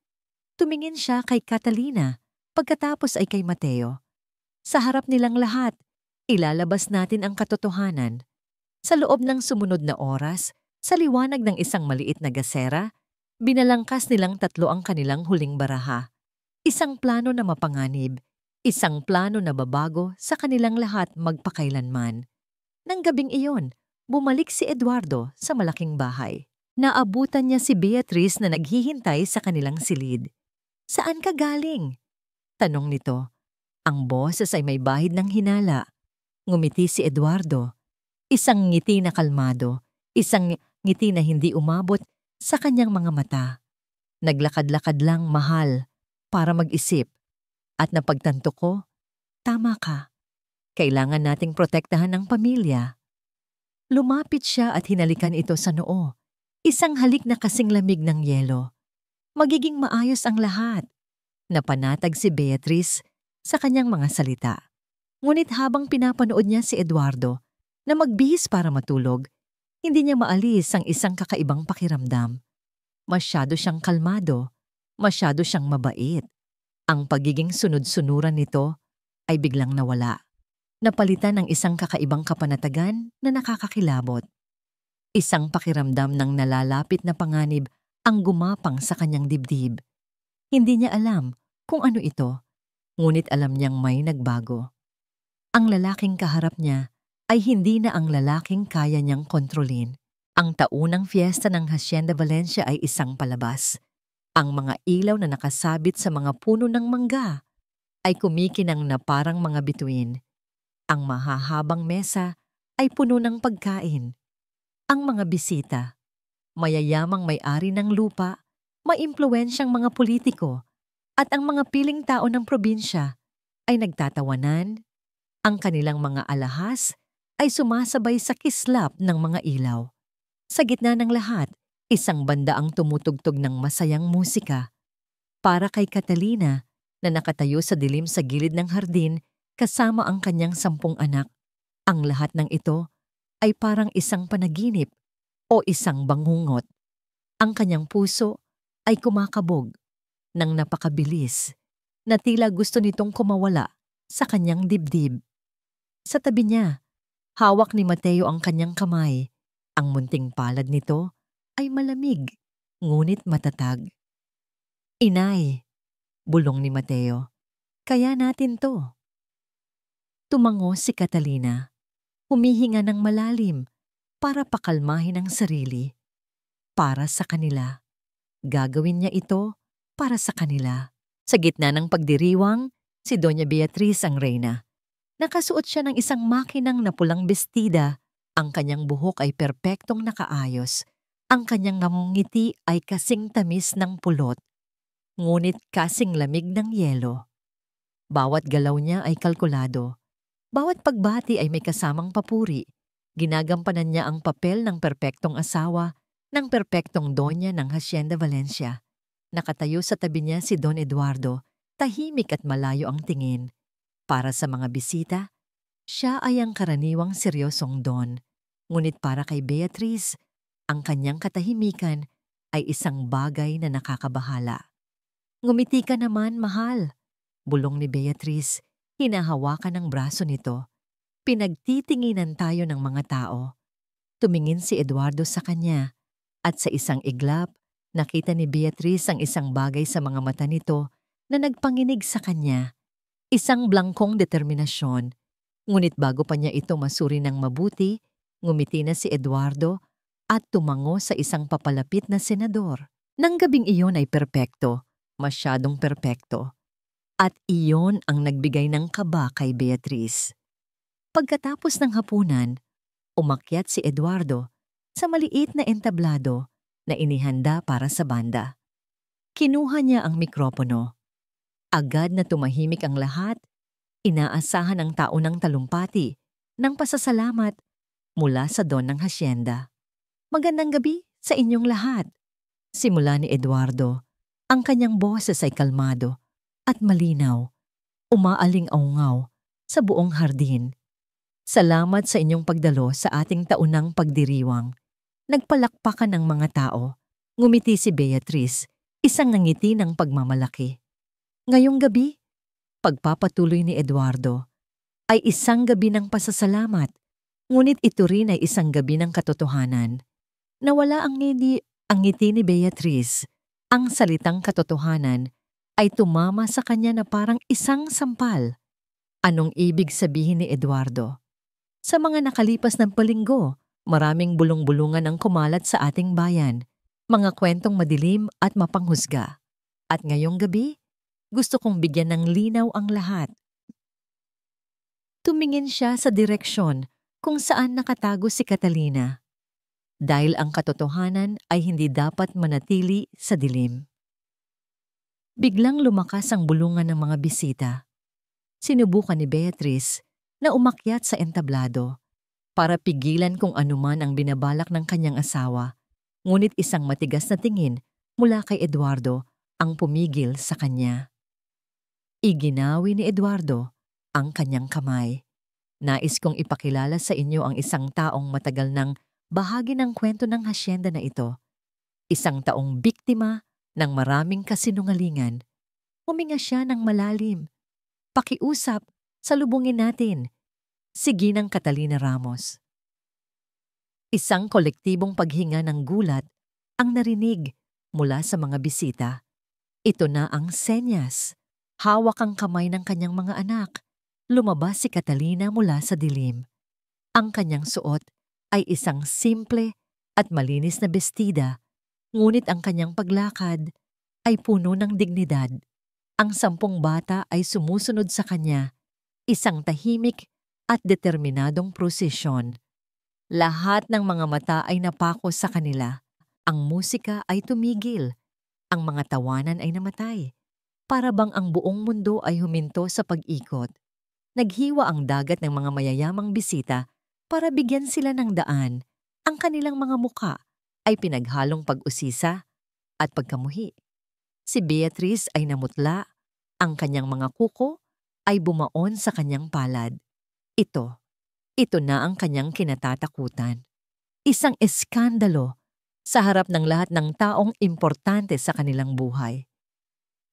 Tumingin siya kay Catalina, pagkatapos ay kay Mateo. Sa harap nilang lahat, ilalabas natin ang katotohanan. Sa loob ng sumunod na oras, sa liwanag ng isang maliit na gasera, binalangkas nilang tatlo ang kanilang huling baraha. Isang plano na mapanganib, isang plano na babago sa kanilang lahat magpakailanman. Nang gabing iyon, bumalik si Eduardo sa malaking bahay. Naabutan niya si Beatrice na naghihintay sa kanilang silid. Saan ka galing? Tanong nito. Ang boses ay may bahid ng hinala. Ngumiti si Eduardo. Isang ngiti na kalmado, isang ngiti na hindi umabot sa kanyang mga mata. Naglakad-lakad lang, mahal, para mag-isip. At napagtanto ko, tama ka. Kailangan nating protektahan ng pamilya. Lumapit siya at hinalikan ito sa noo. Isang halik na kasing lamig ng yelo. Magiging maayos ang lahat. Napanatag si Beatrice sa kanyang mga salita. Ngunit habang pinapanood niya si Eduardo na magbihis para matulog, hindi niya maalis ang isang kakaibang pakiramdam. Masyado siyang kalmado, masyado siyang mabait. Ang pagiging sunod-sunuran nito ay biglang nawala. Napalitan ng isang kakaibang kapanatagan na nakakakilabot. Isang pakiramdam ng nalalapit na panganib ang gumapang sa kanyang dibdib. Hindi niya alam kung ano ito, ngunit alam niyang may nagbago. Ang lalaking kaharap niya ay hindi na ang lalaking kaya niyang kontrolin. Ang taunang fiesta ng Hacienda Valencia ay isang palabas. Ang mga ilaw na nakasabit sa mga puno ng mangga ay kumikinang na parang mga bituin. Ang mahahabang mesa ay puno ng pagkain. Ang mga bisita, mayayamang may-ari ng lupa, maimpluwensyang mga politiko, at ang mga piling tao ng probinsya ay nagtatawanan. Ang kanilang mga alahas ay sumasabay sa kislap ng mga ilaw. Sa gitna ng lahat, isang banda ang tumutugtog ng masayang musika. Para kay Catalina na nakatayo sa dilim sa gilid ng hardin kasama ang kanyang 10 anak. Ang lahat ng ito ay parang isang panaginip o isang bangungot. Ang kanyang puso ay kumakabog ng napakabilis na tila gusto nitong kumawala sa kanyang dibdib. Sa tabi niya, hawak ni Mateo ang kanyang kamay. Ang munting palad nito ay malamig, ngunit matatag. Inay, bulong ni Mateo, kaya natin to. Tumango si Catalina, humihinga ng malalim para pakalmahin ang sarili. Para sa kanila. Gagawin niya ito para sa kanila. Sa gitna ng pagdiriwang, si Doña Beatriz ang reyna. Nakasuot siya ng isang makinang na pulang bestida. Ang kanyang buhok ay perpektong nakaayos. Ang kanyang ngiti ay kasing tamis ng pulot, ngunit kasing lamig ng yelo. Bawat galaw niya ay kalkulado. Bawat pagbati ay may kasamang papuri. Ginagampanan niya ang papel ng perpektong asawa, ng perpektong donya ng Hacienda Valencia. Nakatayo sa tabi niya si Don Eduardo, tahimik at malayo ang tingin. Para sa mga bisita, siya ay ang karaniwang seryosong don. Ngunit para kay Beatrice, ang kanyang katahimikan ay isang bagay na nakakabahala. Ngumiti ka naman, mahal, bulong ni Beatrice, hinahawakan ng braso nito. Pinagtitinginan tayo ng mga tao. Tumingin si Eduardo sa kanya at sa isang iglap, nakita ni Beatrice ang isang bagay sa mga mata nito na nagpanginig sa kanya. Isang blangkong determinasyon. Ngunit bago pa niya ito masuri ng mabuti, ngumiti na si Eduardo at tumango sa isang papalapit na senador. Nang gabing iyon ay perpekto, masyadong perpekto. At iyon ang nagbigay ng kaba kay Beatrice. Pagkatapos ng hapunan, Umakyat si Eduardo sa maliit na entablado na inihanda para sa banda. Kinuha niya ang mikropono. Agad na tumahimik ang lahat, inaasahan ang tao ng talumpati ng pasasalamat mula sa don ng hasyenda. Magandang gabi sa inyong lahat. Simula ni Eduardo, ang kanyang boses ay kalmado at malinaw, umaaling-aungaw sa buong hardin. Salamat sa inyong pagdalo sa ating taunang pagdiriwang. Nagpalakpakan ng mga tao. Ngumiti si Beatrice, isang ngiti ng pagmamalaki. Ngayong gabi, pagpapatuloy ni Eduardo, ay isang gabi ng pasasalamat, ngunit ito rin ay isang gabi ng katotohanan. Nawala ang ngiti ni Beatrice. Ang salitang katotohanan ay tumama sa kanya na parang isang sampal. Anong ibig sabihin ni Eduardo? Sa mga nakalipas ng palinggo, maraming bulong-bulungan ang kumalat sa ating bayan, mga kwentong madilim at mapanghusga. At ngayong gabi, gusto kong bigyan ng linaw ang lahat. Tumingin siya sa direksyon kung saan nakatago si Catalina. Dahil ang katotohanan ay hindi dapat manatili sa dilim. Biglang lumakas ang bulungan ng mga bisita. Sinubukan ni Beatrice na umakyat sa entablado para pigilan kung anuman ang binabalak ng kanyang asawa, ngunit isang matigas na tingin mula kay Eduardo ang pumigil sa kanya. Iginawi ni Eduardo ang kanyang kamay. Nais kong ipakilala sa inyo ang isang taong matagal ng bahagi ng kwento ng hasyenda na ito. Isang taong biktima ng maraming kasinungalingan. Huminga siya ng malalim. Pakiusap, salubungin natin. Si Ginang Catalina Ramos. Isang kolektibong paghinga ng gulat ang narinig mula sa mga bisita. Ito na ang senyas. Hawak ang kamay ng kanyang mga anak. Lumabas si Catalina mula sa dilim. Ang kanyang suot ay isang simple at malinis na bestida, ngunit ang kanyang paglakad ay puno ng dignidad. Ang 10 bata ay sumusunod sa kanya, isang tahimik at determinadong prosesyon. Lahat ng mga mata ay napako sa kanila. Ang musika ay tumigil. Ang mga tawanan ay namatay. Para bang ang buong mundo ay huminto sa pag-ikot. Naghiwa ang dagat ng mga mayayamang bisita para bigyan sila ng daan. Ang kanilang mga muka ay pinaghalong pag-usisa at pagkamuhi. Si Beatrice ay namutla. Ang kanyang mga kuko ay bumaon sa kanyang palad. Ito na ang kanyang kinatatakutan. Isang eskandalo sa harap ng lahat ng taong importante sa kanilang buhay.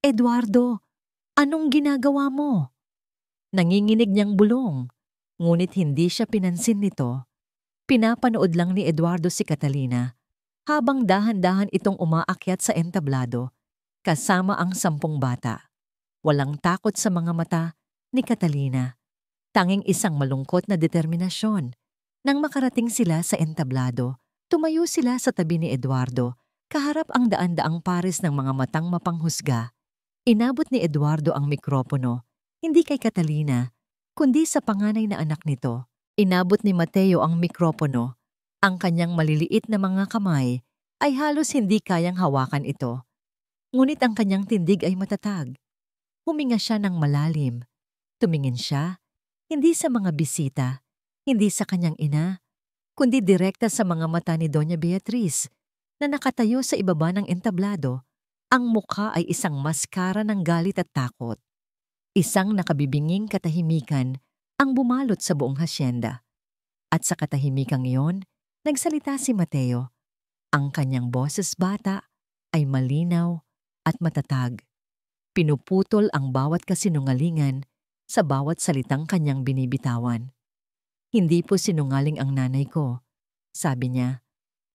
Eduardo, anong ginagawa mo? Nanginginig niyang bulong, ngunit hindi siya pinansin nito. Pinapanood lang ni Eduardo si Catalina habang dahan-dahan itong umaakyat sa entablado kasama ang 10 bata. Walang takot sa mga mata ni Catalina. Tanging isang malungkot na determinasyon. Nang makarating sila sa entablado, tumayo sila sa tabi ni Eduardo, kaharap ang daan-daang pares ng mga matang mapanghusga. Inabot ni Eduardo ang mikropono, hindi kay Catalina, kundi sa panganay na anak nito. Inabot ni Mateo ang mikropono. Ang kanyang maliliit na mga kamay ay halos hindi kayang hawakan ito. Ngunit ang kanyang tindig ay matatag. Huminga siya ng malalim. Tumingin siya, hindi sa mga bisita, hindi sa kanyang ina, kundi direkta sa mga mata ni Doña Beatriz na nakatayo sa ibaba ng entablado. Ang mukha ay isang maskara ng galit at takot. Isang nakabibinging katahimikan ang bumalot sa buong hasyenda. At sa katahimikang iyon, nagsalita si Mateo. Ang kanyang boses bata ay malinaw at matatag. Pinuputol ang bawat kasinungalingan sa bawat salitang kanyang binibitawan. Hindi po sinungaling ang nanay ko, sabi niya.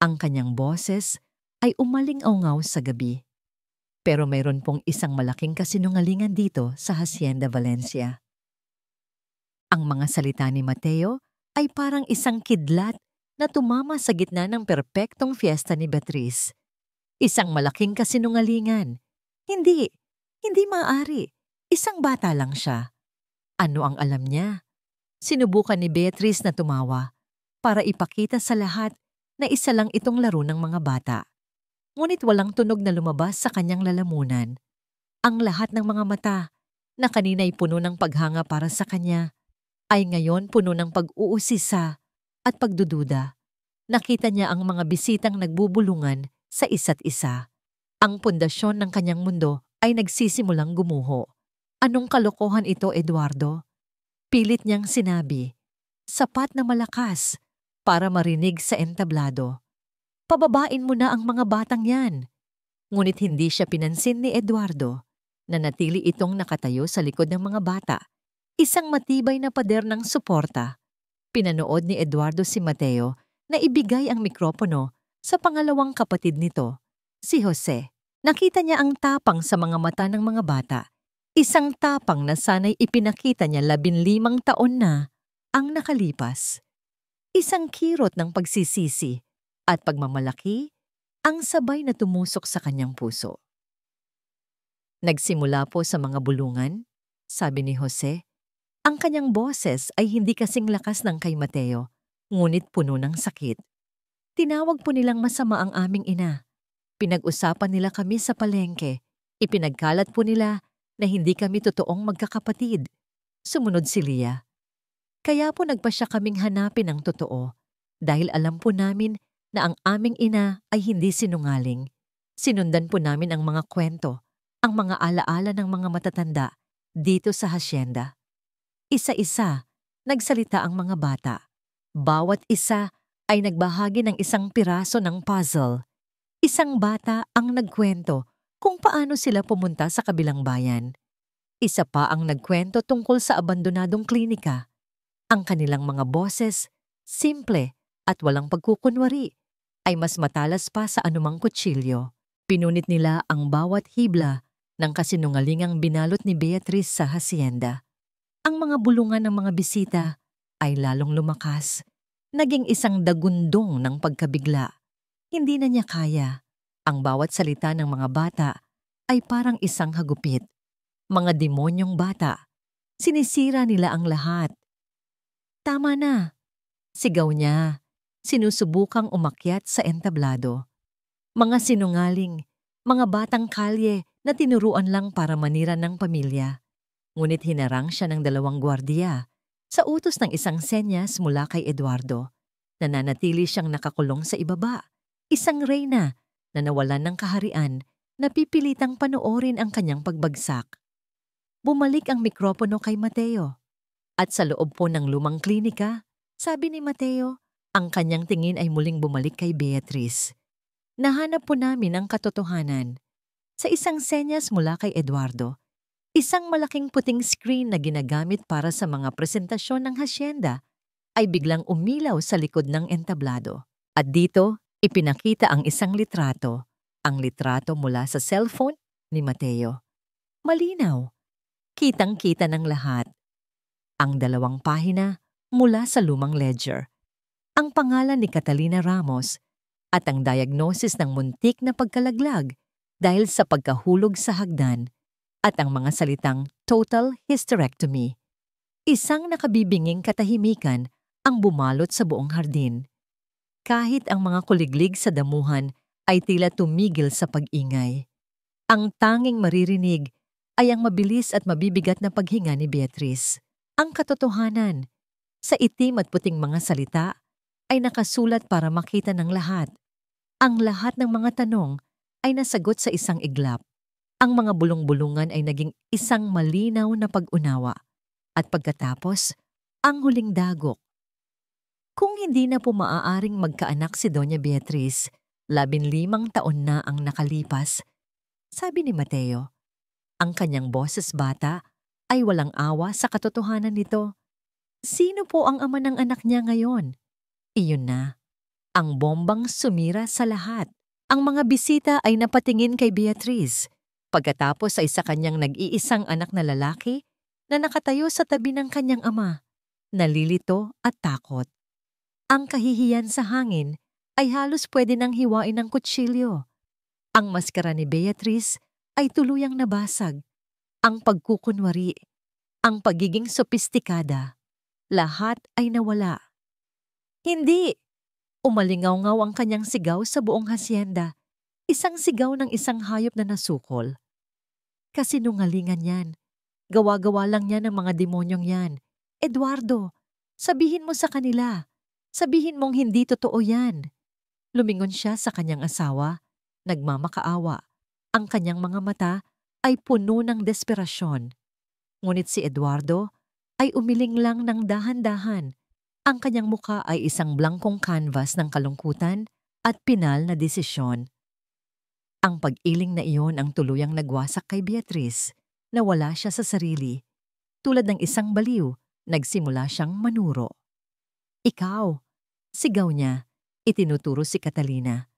Ang kanyang boses ay umaling-aungaw sa gabi. Pero mayroon pong isang malaking kasinungalingan dito sa Hacienda Valencia. Ang mga salita ni Mateo ay parang isang kidlat na tumama sa gitna ng perpektong fiesta ni Beatriz. Isang malaking kasinungalingan. Hindi maaari. Isang bata lang siya. Ano ang alam niya? Sinubukan ni Beatriz na tumawa. para ipakita sa lahat na isa lang itong laro ng mga bata. Ngunit walang tunog na lumabas sa kanyang lalamunan. Ang lahat ng mga mata na kanina'y puno ng paghanga para sa kanya ay ngayon puno ng pag-uusisa at pagdududa. Nakita niya ang mga bisitang nagbubulungan sa isa't isa. Ang pundasyon ng kanyang mundo ay nagsisimulang gumuho. Anong kalokohan ito, Eduardo? Pilit niyang sinabi, sapat na malakas para marinig sa entablado. Pababain mo na ang mga batang yan. Ngunit hindi siya pinansin ni Eduardo. Nanatili itong nakatayo sa likod ng mga bata. Isang matibay na pader ng suporta. Pinanood ni Eduardo si Mateo na ibigay ang mikropono sa pangalawang kapatid nito, si Jose. Nakita niya ang tapang sa mga mata ng mga bata. Isang tapang na sana'y ipinakita niya 15 taon na ang nakalipas. Isang kirot ng pagsisisi at pagmamalaki ang sabay na tumusok sa kanyang puso. Nagsimula po sa mga bulungan, sabi ni Jose. Ang kanyang boses ay hindi kasing lakas ng kay Mateo, ngunit puno ng sakit. Tinawag po nilang masama ang aming ina. Pinag-usapan nila kami sa palengke. Ipinagkalat po nila na hindi kami totoong magkakapatid. Sumunod si Lia. Kaya po nagpasya kaming hanapin ang totoo dahil alam po namin na ang aming ina ay hindi sinungaling. Sinundan po namin ang mga kwento, ang mga alaala ng mga matatanda dito sa hasyenda. Isa-isa, nagsalita ang mga bata. Bawat isa ay nagbahagi ng isang piraso ng puzzle. Isang bata ang nagkwento kung paano sila pumunta sa kabilang bayan. Isa pa ang nagkwento tungkol sa abandonadong klinika. Ang kanilang mga boses, simple at walang pagkukunwari, ay mas matalas pa sa anumang kutsilyo. Pinunit nila ang bawat hibla ng kasinungalingang binalot ni Beatrice sa hasyenda. Ang mga bulungan ng mga bisita ay lalong lumakas. Naging isang dagundong ng pagkabigla. Hindi na niya kaya. Ang bawat salita ng mga bata ay parang isang hagupit. Mga demonyong bata. Sinisira nila ang lahat. Tama na, sigaw niya. Sinusubukang umakyat sa entablado. Mga sinungaling, mga batang kalye na tinuruan lang para manira ng pamilya. Ngunit hinarang siya ng 2 gwardiya sa utos ng isang senyas mula kay Eduardo. Nananatili siyang nakakulong sa ibaba. Isang reyna na nawalan ng kaharian na pipilitang panoorin ang kanyang pagbagsak. Bumalik ang mikropono kay Mateo. At sa loob po ng lumang klinika, sabi ni Mateo, ang kanyang tingin ay muling bumalik kay Beatrice. Nahanap po namin ang katotohanan. Sa isang senyas mula kay Eduardo, isang malaking puting screen na ginagamit para sa mga presentasyon ng hasyenda ay biglang umilaw sa likod ng entablado. At dito, ipinakita ang isang litrato. Ang litrato mula sa cellphone ni Mateo. Malinaw. Kitang-kita ng lahat. Ang 2 pahina mula sa lumang ledger. Ang pangalan ni Catalina Ramos at ang diagnosis ng muntik na pagkalaglag dahil sa pagkahulog sa hagdan at ang mga salitang total hysterectomy. Isang nakabibinging katahimikan ang bumalot sa buong hardin. Kahit ang mga kuliglig sa damuhan ay tila tumigil sa pag-ingay. Ang tanging maririnig ay ang mabilis at mabibigat na paghinga ni Beatrice. Ang katotohanan, sa itim at puting mga salita, ay nakasulat para makita ng lahat. Ang lahat ng mga tanong ay nasagot sa isang iglap. Ang mga bulong-bulungan ay naging isang malinaw na pag-unawa. At pagkatapos, ang huling dagok. Kung hindi na po maaaring magkaanak si Doña Beatriz, 15 taon na ang nakalipas, sabi ni Mateo. Ang kanyang boses bata ay walang awa sa katotohanan nito. Sino po ang ama ng anak niya ngayon? Iyon na. Ang bombang sumira sa lahat. Ang mga bisita ay napatingin kay Beatriz. Pagkatapos ay sa kanyang nag-iisang anak na lalaki na nakatayo sa tabi ng kanyang ama, nalilito at takot. Ang kahihiyan sa hangin ay halos pwede nang hiwain ng kutsilyo. Ang maskara ni Beatriz ay tuluyang nabasag. Ang pagkukunwari, ang pagiging sopistikada, lahat ay nawala. Hindi! Umalingaw-ngaw ang kanyang sigaw sa buong hasyenda. Isang sigaw ng isang hayop na nasukol. Kasinungalingan yan. Gawa-gawa lang yan ng mga demonyong yan. Eduardo, sabihin mo sa kanila. Sabihin mong hindi totoo yan. Lumingon siya sa kanyang asawa, nagmamakaawa. Ang kanyang mga mata ay puno ng desperasyon. Ngunit si Eduardo ay umiling lang ng dahan-dahan. Ang kanyang muka ay isang blankong canvas ng kalungkutan at pinal na desisyon. Ang pag-iling na iyon ang tuluyang nagwasak kay Beatrice. Nawala siya sa sarili. Tulad ng isang baliw, nagsimula siyang manuro. Ikaw, sigaw niya, itinuturo si Catalina.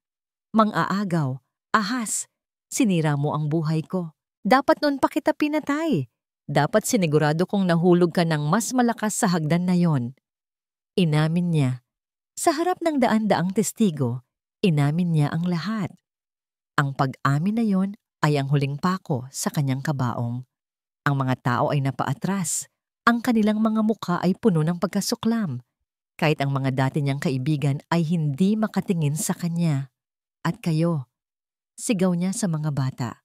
Mang-aagaw, ahas, sinira mo ang buhay ko. Dapat nun pa kita pinatay. Dapat sinigurado kong nahulog ka ng mas malakas sa hagdan na yon. Inamin niya. Sa harap ng daan-daang testigo, inamin niya ang lahat. Ang pag-amin na yon ay ang huling pako sa kanyang kabaong. Ang mga tao ay napaatras. Ang kanilang mga mukha ay puno ng pagkasuklam. Kahit ang mga dati niyang kaibigan ay hindi makatingin sa kanya. At kayo, sigaw niya sa mga bata.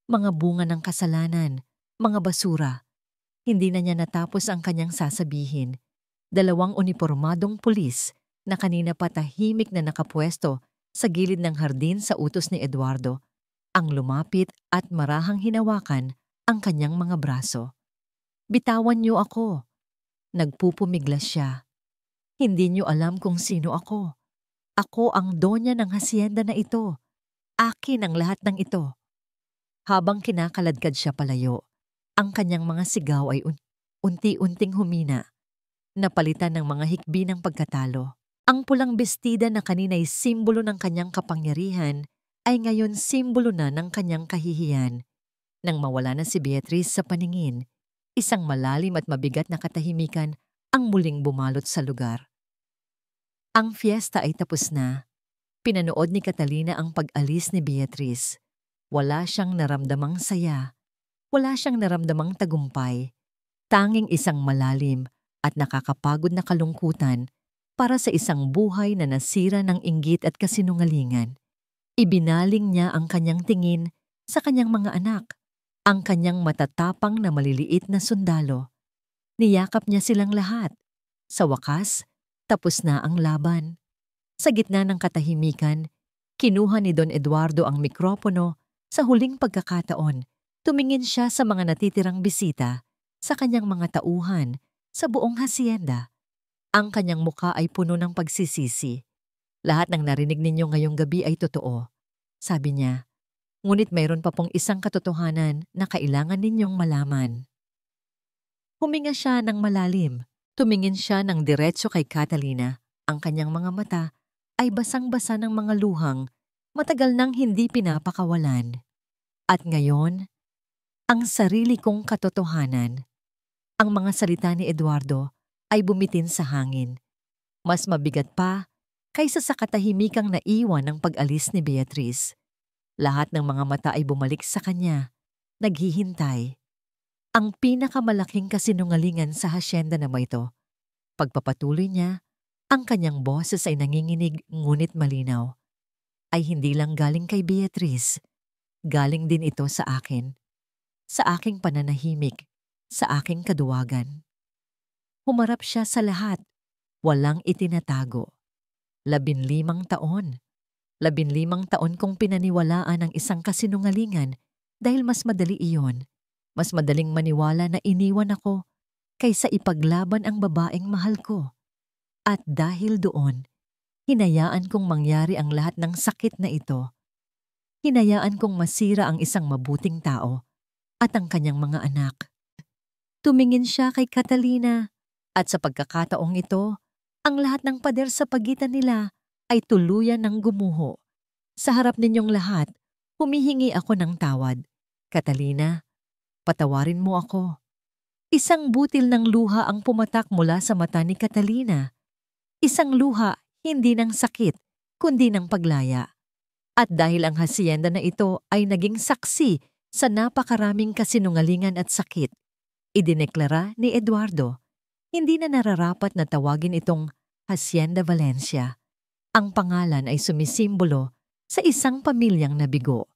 Mga bunga ng kasalanan, mga basura. Hindi na niya natapos ang kanyang sasabihin. Dalawang unipormadong pulis na kanina pa tahimik na nakapwesto sa gilid ng hardin sa utos ni Eduardo, ang lumapit at marahang hinawakan ang kanyang mga braso. Bitawan niyo ako. Nagpupumiglas siya. Hindi niyo alam kung sino ako. Ako ang donya ng hasyenda na ito. Akin ang lahat ng ito. Habang kinakaladkad siya palayo, ang kanyang mga sigaw ay unti-unting humina, napalitan ng mga hikbi ng pagkatalo. Ang pulang bestida na kanina'y simbolo ng kanyang kapangyarihan ay ngayon simbolo na ng kanyang kahihiyan. Nang mawala na si Beatrice sa paningin, isang malalim at mabigat na katahimikan ang muling bumalot sa lugar. Ang fiesta ay tapos na. Pinanood ni Catalina ang pag-alis ni Beatrice. Wala siyang naramdamang saya. Wala siyang naramdamang tagumpay. Tanging isang malalim at nakakapagod na kalungkutan para sa isang buhay na nasira ng inggit at kasinungalingan. Ibinaling niya ang kanyang tingin sa kanyang mga anak, ang kanyang matatapang na maliliit na sundalo. Niyakap niya silang lahat. Sa wakas, tapos na ang laban. Sa gitna ng katahimikan, kinuha ni Don Eduardo ang mikropono. Sa huling pagkakataon, tumingin siya sa mga natitirang bisita, sa kanyang mga tauhan, sa buong hasyenda. Ang kanyang mukha ay puno ng pagsisisi. Lahat ng narinig ninyo ngayong gabi ay totoo, sabi niya. Ngunit mayroon pa pong isang katotohanan na kailangan ninyong malaman. Huminga siya ng malalim. Tumingin siya ng diretso kay Catalina. Ang kanyang mga mata ay basang-basa ng mga luhang matagal nang hindi pinapakawalan. At ngayon, ang sarili kong katotohanan. Ang mga salita ni Eduardo ay bumitin sa hangin. Mas mabigat pa kaysa sa katahimikang naiwan ng pag-alis ni Beatrice. Lahat ng mga mata ay bumalik sa kanya, naghihintay. Ang pinakamalaking kasinungalingan sa hasyenda na ito. Pagpapatuloy niya, ang kanyang boses ay nanginginig ngunit malinaw. Ay hindi lang galing kay Beatrice, galing din ito sa akin. Sa aking pananahimik, sa aking kaduwagan. Humarap siya sa lahat, walang itinatago. 15 taon. 15 taon kong pinaniwalaan ang isang kasinungalingan dahil mas madali iyon. Mas madaling maniwala na iniwan ako kaysa ipaglaban ang babaeng mahal ko. At dahil doon, hinayaan kong mangyari ang lahat ng sakit na ito. Hinayaan kong masira ang isang mabuting tao at ang kanyang mga anak. Tumingin siya kay Catalina at sa pagkakataong ito, ang lahat ng pader sa pagitan nila ay tuluyan ng gumuho. Sa harap ninyong lahat, humihingi ako ng tawad. Catalina, patawarin mo ako. Isang butil ng luha ang pumatak mula sa mata ni Catalina. Isang luha hindi ng sakit, kundi ng paglaya. At dahil ang hasyenda na ito ay naging saksi sa napakaraming kasinungalingan at sakit, idineklara ni Eduardo, hindi na nararapat na tawagin itong Hacienda Valencia. Ang pangalan ay sumisimbolo sa isang pamilyang nabigo,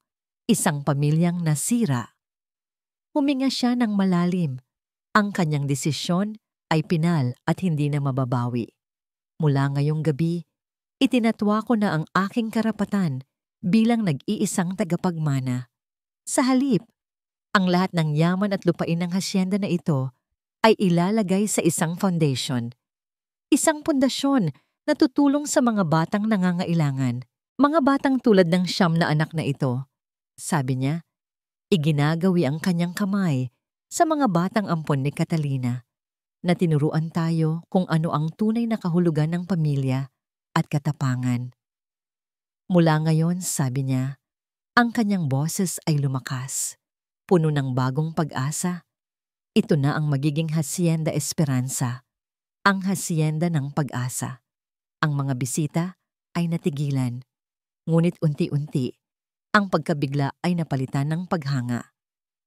isang pamilyang nasira. Huminga siya ng malalim. Ang kanyang desisyon ay pinal at hindi na mababawi. Mula ngayong gabi, itinatwa ko na ang aking karapatan bilang nag-iisang tagapagmana. Sa halip, ang lahat ng yaman at lupain ng hasyenda na ito ay ilalagay sa isang foundation. Isang pundasyon na tutulong sa mga batang nangangailangan, mga batang tulad ng 9 na anak na ito. Sabi niya, iginagawi ang kanyang kamay sa mga batang ampon ni Catalina na tinuruan tayo kung ano ang tunay na kahulugan ng pamilya at katapangan. Mula ngayon, sabi niya, ang kanyang boses ay lumakas, puno ng bagong pag-asa. Ito na ang magiging Hacienda Esperanza, ang hacienda ng pag-asa. Ang mga bisita ay natigilan, ngunit unti-unti, ang pagkabigla ay napalitan ng paghanga.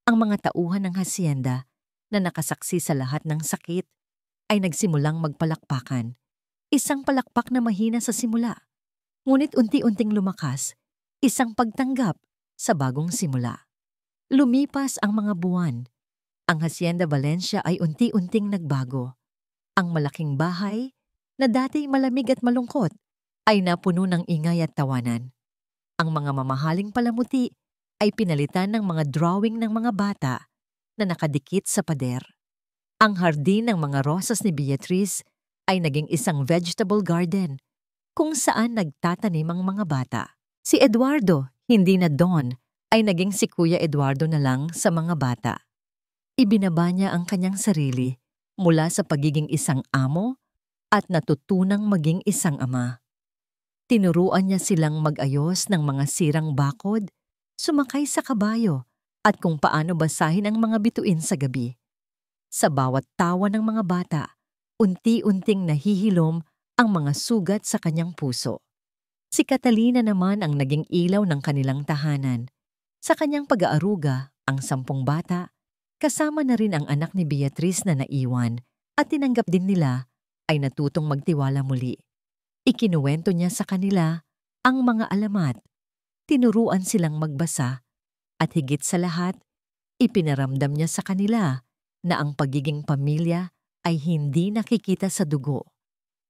Ang mga tauhan ng hacienda na nakasaksi sa lahat ng sakit ay nagsimulang magpalakpakan. Isang palakpak na mahina sa simula, ngunit unti-unting lumakas, isang pagtanggap sa bagong simula. Lumipas ang mga buwan. Ang Hacienda Valencia ay unti-unting nagbago. Ang malaking bahay, na dati malamig at malungkot, ay napuno ng ingay at tawanan. Ang mga mamahaling palamuti ay pinalitan ng mga drawing ng mga bata na nakadikit sa pader. Ang hardin ng mga rosas ni Beatriz ay naging isang vegetable garden kung saan nagtatanim ang mga bata. Si Eduardo, hindi na Don, ay naging si Kuya Eduardo na lang sa mga bata. Ibinaba niya ang kanyang sarili mula sa pagiging isang amo at natutunang maging isang ama. Tinuruan niya silang mag-ayos ng mga sirang bakod, sumakay sa kabayo, at kung paano basahin ang mga bituin sa gabi. Sa bawat tawa ng mga bata, unti-unting nahihilom ang mga sugat sa kanyang puso. Si Catalina naman ang naging ilaw ng kanilang tahanan. Sa kanyang pag-aaruga, ang 10 bata, kasama na rin ang anak ni Beatriz na naiwan at tinanggap din nila, ay natutong magtiwala muli. Ikinuwento niya sa kanila ang mga alamat, tinuruan silang magbasa, at higit sa lahat, ipinaramdam niya sa kanila na ang pagiging pamilya ay hindi nakikita sa dugo,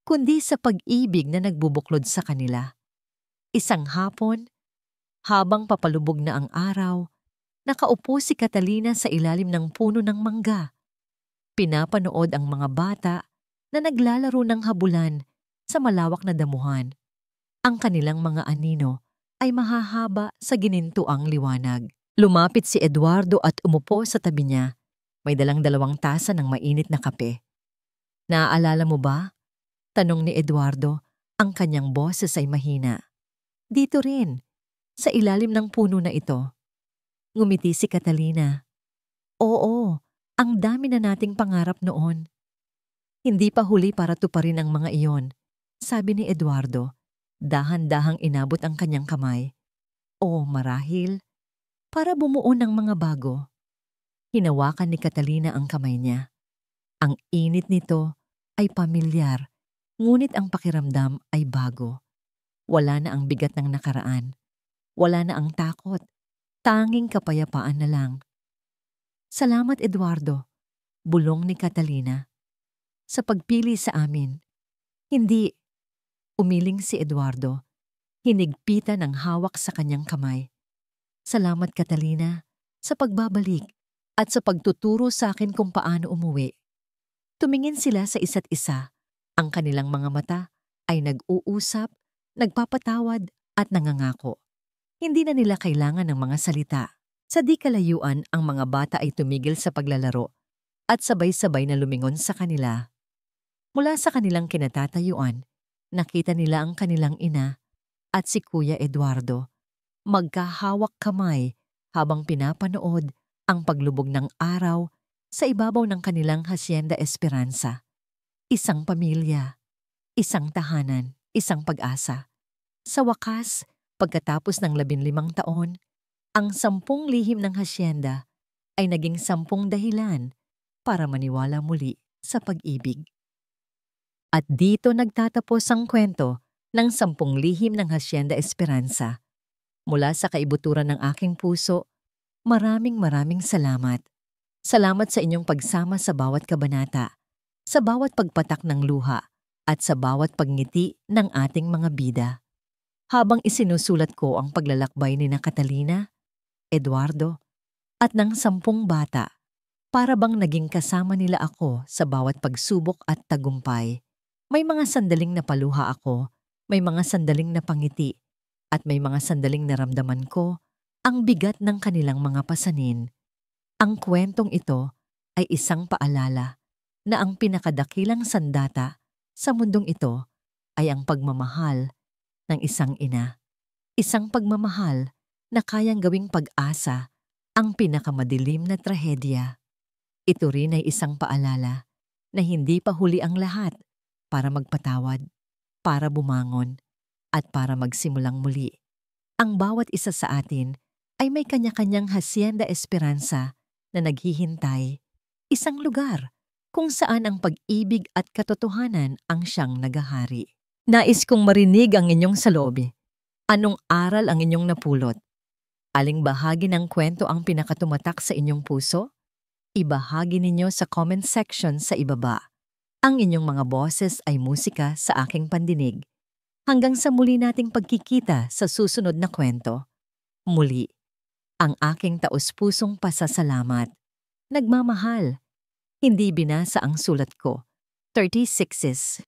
kundi sa pag-ibig na nagbubuklod sa kanila. Isang hapon, habang papalubog na ang araw, nakaupo si Catalina sa ilalim ng puno ng mangga. Pinapanood ang mga bata na naglalaro ng habulan sa malawak na damuhan. Ang kanilang mga anino ay mahahaba sa ginintuang liwanag. Lumapit si Eduardo at umupo sa tabi niya. May dalang 2 tasa ng mainit na kape. Naaalala mo ba? Tanong ni Eduardo, ang kanyang boses ay mahina. Dito rin, sa ilalim ng puno na ito. Ngumiti si Catalina. Oo, ang dami na nating pangarap noon. Hindi pa huli para tuparin ang mga iyon, sabi ni Eduardo. Dahan-dahang inabot ang kanyang kamay. O marahil, para bumuo ng mga bago. Hinawakan ni Catalina ang kamay niya. Ang init nito ay pamilyar, ngunit ang pakiramdam ay bago. Wala na ang bigat ng nakaraan. Wala na ang takot. Tanging kapayapaan na lang. Salamat, Eduardo, bulong ni Catalina. Sa pagpili sa amin. Hindi, umiling si Eduardo. Hinigpitan ang hawak sa kanyang kamay. Salamat, Catalina, sa pagbabalik at sa pagtuturo sa akin kung paano umuwi. Tumingin sila sa isa't isa. Ang kanilang mga mata ay nag-uusap, nagpapatawad at nangangako. Hindi na nila kailangan ng mga salita. Sa di kalayuan, ang mga bata ay tumigil sa paglalaro at sabay-sabay na lumingon sa kanila. Mula sa kanilang kinatatayuan, nakita nila ang kanilang ina at si Kuya Eduardo. Magkahawak kamay habang pinapanood ang paglubog ng araw sa ibabaw ng kanilang Hacienda Esperanza. Isang pamilya, isang tahanan, isang pag-asa. Sa wakas, pagkatapos ng 15 taon, ang 10 lihim ng hacienda ay naging 10 dahilan para maniwala muli sa pag-ibig. At dito nagtatapos ang kwento ng 10 lihim ng Hacienda Esperanza. Mula sa kaibuturan ng aking puso, maraming salamat. Salamat sa inyong pagsama sa bawat kabanata, sa bawat pagpatak ng luha, at sa bawat pagngiti ng ating mga bida. Habang isinusulat ko ang paglalakbay ni na Catalina, Eduardo, at ng 10 bata, para bang naging kasama nila ako sa bawat pagsubok at tagumpay. May mga sandaling napaluha ako, may mga sandaling napangiti, at may mga sandaling naramdaman ko ang bigat ng kanilang mga pasanin. Ang kwentong ito ay isang paalala na ang pinakadakilang sandata sa mundong ito ay ang pagmamahal ng isang ina. Isang pagmamahal na kayang gawing pag-asa ang pinakamadilim na trahedya. Ito rin ay isang paalala na hindi pa huli ang lahat para magpatawad, para bumangon, at para magsimulang muli. Ang bawat isa sa atin ay may kanya-kanyang Hacienda Esperanza na naghihintay, isang lugar kung saan ang pag-ibig at katotohanan ang siyang nagahari. Nais kong marinig ang inyong salobi. Anong aral ang inyong napulot? Aling bahagi ng kwento ang pinakatumatak sa inyong puso? Ibahagi ninyo sa comment section sa ibaba. Ang inyong mga boses ay musika sa aking pandinig. Hanggang sa muli nating pagkikita sa susunod na kwento. Muli, ang aking taus-pusong pasasalamat. Nagmamahal. Hindi binasa ang sulat ko. 36's